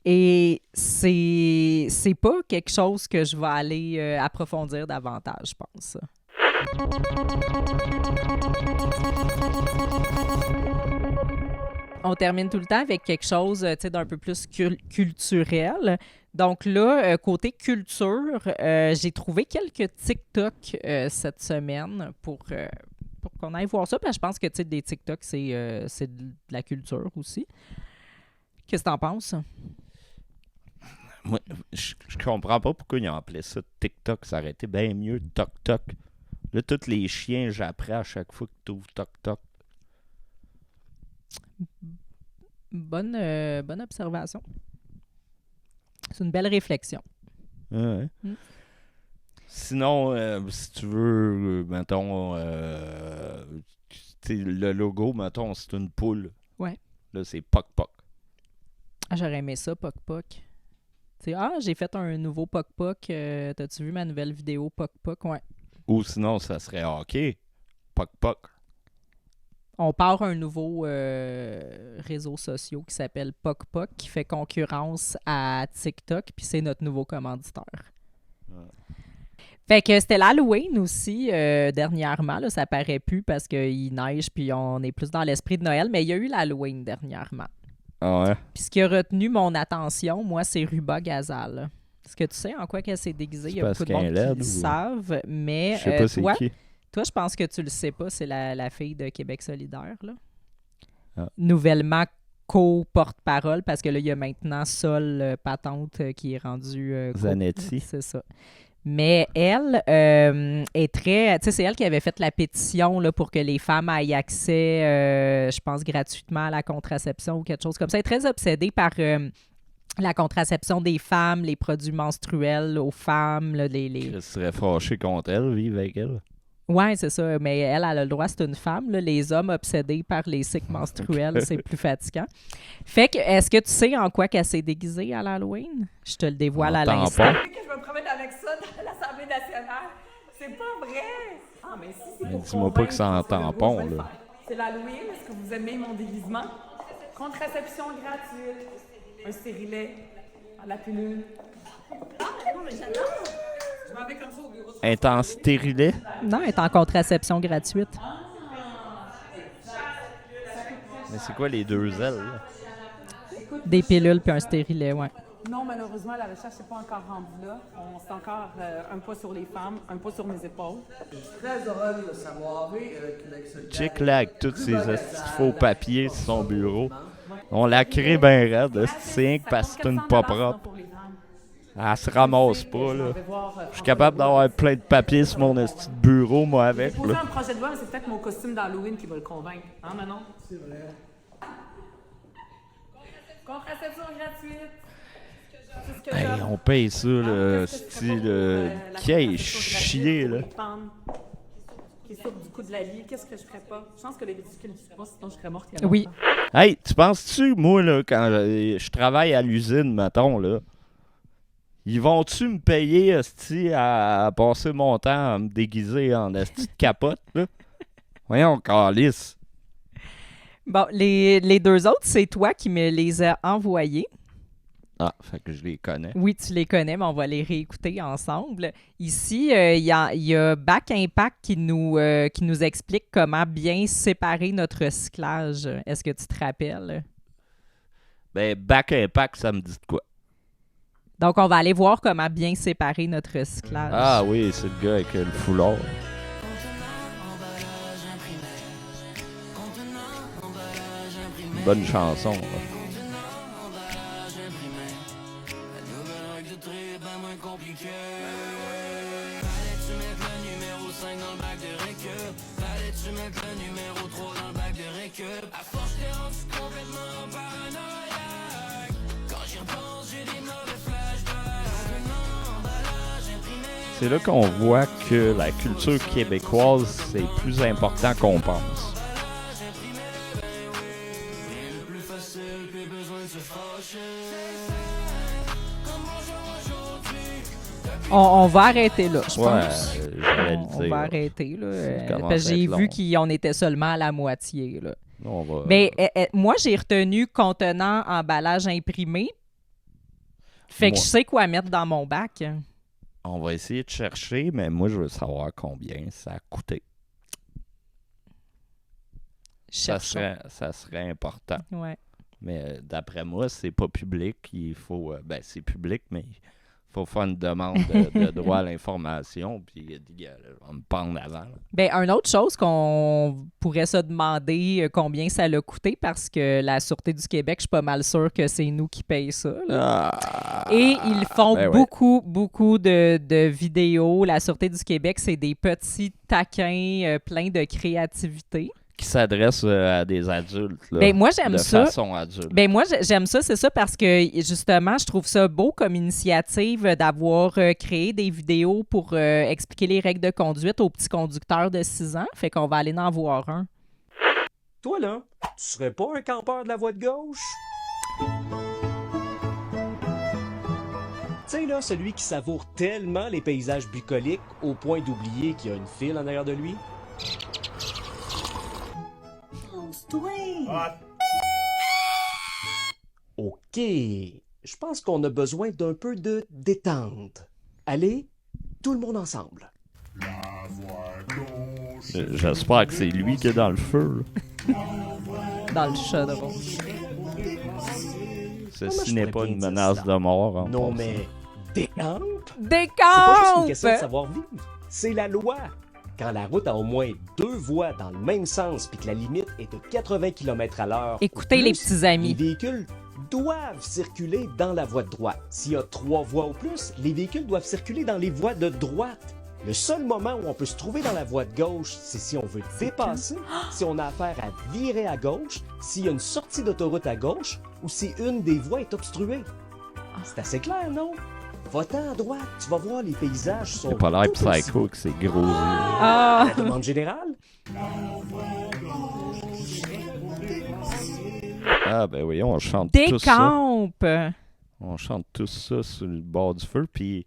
et c'est pas quelque chose que je vais aller approfondir davantage, je pense. On termine tout le temps avec quelque chose d'un peu plus culturel. Donc là, côté culture, j'ai trouvé quelques TikTok cette semaine pour qu'on aille voir ça. Parce que je pense que des TikTok, c'est de la culture aussi. Qu'est-ce que t'en penses? Moi, je comprends pas pourquoi ils ont appelé ça TikTok. Ça aurait été bien mieux Toc-Toc. Là, tous les chiens, j'apprends à chaque fois que tu ouvres Toc-Toc. Bonne observation. C'est une belle réflexion. Ouais. Mm. Sinon, si tu veux, mettons, le logo, mettons, c'est une poule. Ouais. Là, c'est Poc Poc. Ah, j'aurais aimé ça, Poc Poc. J'ai fait un nouveau Poc Poc. T'as-tu vu ma nouvelle vidéo Poc Poc? Ouais. Ou sinon, ça serait hockey. Poc Poc. On part un nouveau réseau social qui s'appelle Poc Poc qui fait concurrence à TikTok, puis c'est notre nouveau commanditaire. Ouais. Fait que c'était l'Halloween aussi dernièrement. Là, ça paraît plus parce qu'il neige puis on est plus dans l'esprit de Noël, mais il y a eu l'Halloween dernièrement. Ah ouais? Puis ce qui a retenu mon attention, moi, c'est Ruba Gazal. Est-ce que tu sais en quoi qu'elle s'est déguisée? Il y a parce beaucoup de monde qu'elle est qui laide le ou- savent, mais Je sais pas c'est qui. toi, je pense que tu le sais pas, c'est la fille de Québec solidaire, là. Ah. Nouvellement co-porte-parole, parce que là, il y a maintenant Sol Patente qui est rendue... Zanetti. C'est ça. Mais elle est très... Tu sais, c'est elle qui avait fait la pétition là, pour que les femmes aient accès, je pense, gratuitement à la contraception ou quelque chose comme ça. Elle est très obsédée par la contraception des femmes, les produits menstruels aux femmes, là, Je serais fâché contre elle, vivre avec elle. Oui, c'est ça. Mais elle a le droit, c'est une femme. Là. Les hommes obsédés par les cycles menstruels, c'est plus fatigant. Fait que, est-ce que tu sais en quoi qu'elle s'est déguisée à l'Halloween? Je te le dévoile En à tampon. l'instant. Que je me promène avec ça dans l'Assemblée nationale. C'est pas vrai. Ah, mais si c'est Mais pour dis-moi pas que c'est en convaincre François Legault, tampon, je vais le là. faire. C'est l'Halloween. Est-ce que vous aimez mon déguisement? Contraception gratuite. Un stérilet à la pilule. Je m'en vais comme ça au bureau. Elle est en stérilet. Non, elle est en contraception gratuite. Mais c'est quoi les deux ailes, là? Des pilules puis un stérilet, ouais. Non, malheureusement, la recherche n'est pas encore rendue là. C'est encore un pas sur les femmes, un pas sur mes épaules. Très heureux de savoir que Québec solidaire... Chick là avec tous ces faux papiers sur son bureau. On la crée bien raide. C'est rien que parce que c'est une pas propre. Elle se ramasse pas, là. Je suis capable d'avoir plein de papiers sur mon petit bureau, moi, avec, Poser là. un projet de loi, mais c'est peut-être mon costume d'Halloween qui va le convaincre. Hein, Manon? C'est vrai. Contraception gratuite. C'est ce que Hey, j'offre. on paye ça, là, Qu'est-ce que je ferais style... pas pour, qui la est contraception chier, gratuite là. pour les femmes qui souffrent du coup de la vie? Qu'est-ce que je ferais pas? Je pense que les ridicules ne disent pas, sinon je serais morte il y a Oui. longtemps. Hey, tu penses-tu, moi, là, quand je travaille à l'usine, mettons, là, ils vont-tu me payer, esti, à passer mon temps à me déguiser en esti de capote, là? Voyons, calice. Bon, les deux autres, c'est toi qui me les as envoyés. Ah, fait que je les connais. Oui, tu les connais, mais on va les réécouter ensemble. Ici, il y a Back Impact qui nous explique comment bien séparer notre recyclage. Est-ce que tu te rappelles? Ben, Back Impact, ça me dit de quoi? Donc, on va aller voir comment bien séparer notre recyclage. Ah oui, c'est le gars avec le foulard. Bonne chanson, là. C'est là qu'on voit que la culture québécoise, c'est plus important qu'on pense. On va arrêter là, je Ouais, pense. j'allais le On dire. va là. arrêter, là. commence Parce que à j'ai être vu long. qu'on était seulement à la moitié, là. On va... Mais moi, j'ai retenu contenant emballage imprimé. Fait que Moi. je sais quoi mettre dans mon bac. On va essayer de chercher, mais moi, je veux savoir combien ça a coûté. Ça serait important. Ouais. Mais d'après moi, c'est pas public. Il faut... ben, c'est public, mais il faut faire une demande de droit à l'information. Puis, on va me pendre avant. Là. Ben, une autre chose qu'on pourrait se demander combien ça l'a coûté parce que la Sûreté du Québec, je suis pas mal sûre que c'est nous qui payons ça. Là. Et ils font ben ouais. beaucoup de vidéos. La Sûreté du Québec, c'est des petits taquins pleins de créativité. qui s'adresse à des adultes. Là, Ben, moi, j'aime de ça. façon adulte. Ben moi, j'aime ça, c'est ça, parce que justement, je trouve ça beau comme initiative d'avoir créé des vidéos pour expliquer les règles de conduite aux petits conducteurs de 6 ans. Fait qu'on va aller en voir un. Toi, là, tu serais pas un campeur de la voie de gauche? Tu sais, là, celui qui savoure tellement les paysages bucoliques au point d'oublier qu'il y a une file en arrière de lui? OK. Je pense qu'on a besoin d'un peu de détente. Allez, tout le monde ensemble. J'espère que c'est lui qui est dans le feu. Dans le chaudron. Ceci n'est pas une menace de mort. En Non, passant. mais détente? Des C'est pas juste une comptes! question de savoir-vivre. C'est la loi. Quand la route a au moins 2 voies dans le même sens puis que la limite est de 80 km/h. Écoutez, les petits Les amis. véhicules doivent circuler dans la voie de droite. S'il y a 3 voies ou plus, les véhicules doivent circuler dans les voies de droite. Le seul moment où on peut se trouver dans la voie de gauche, c'est si on veut dépasser, si on a affaire à virer à gauche, s'il y a une sortie d'autoroute à gauche ou si une des voies est obstruée. C'est assez clair, non? Va-t'en à droite, tu vas voir les paysages sont C'est pas l'air tout aussi psycho que c'est gros. Ah! La demande générale? Ah, ben oui, on chante Des tous ça. comptes! On chante tous ça sur le bord du feu. Puis,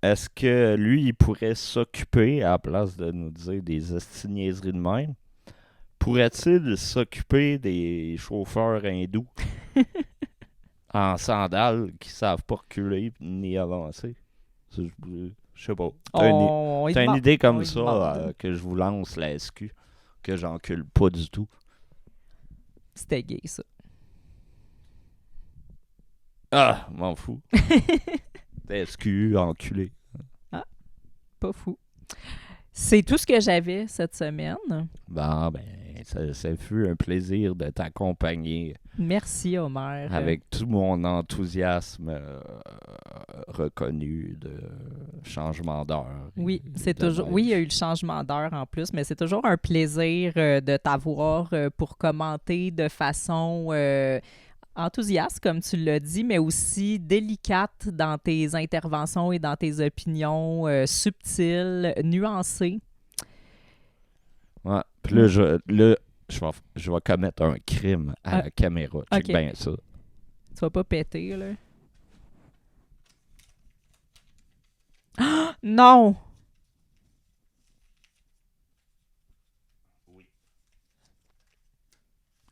est-ce que lui, il pourrait s'occuper, à la place de nous dire des esti-niaiseries de même, pourrait-il s'occuper des chauffeurs hindous en sandales qui savent pas reculer ni avancer? Je sais pas. On y T'as une demande. idée On comme y ça demande. que je vous lance la SQ, que j'encule pas du tout. C'était gay, ça. Ah, m'en fous. SQ, enculé. Pas fou. C'est tout ce que j'avais cette semaine. Bon, ben, ça fut un plaisir de t'accompagner Merci, Homer. avec tout mon enthousiasme reconnu de changement d'heure. Oui, et c'est de toujours. neige. Oui, il y a eu le changement d'heure en plus, mais c'est toujours un plaisir de t'avoir pour commenter de façon enthousiaste, comme tu l'as dit, mais aussi délicate dans tes interventions et dans tes opinions, subtiles, nuancées. Ouais. Puis là, je vais commettre un crime à la caméra. Check ok. bien ça. Tu vas pas péter, là. Ah! Non!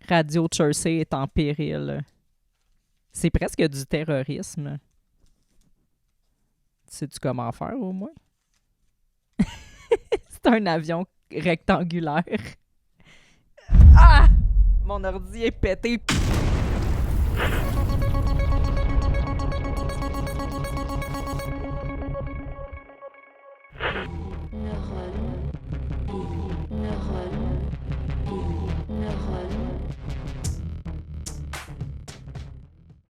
Radio Jersey est en péril. C'est presque du terrorisme. Sais-tu comment faire, au moins? C'est un avion rectangulaire. Ah! Mon ordi est pété.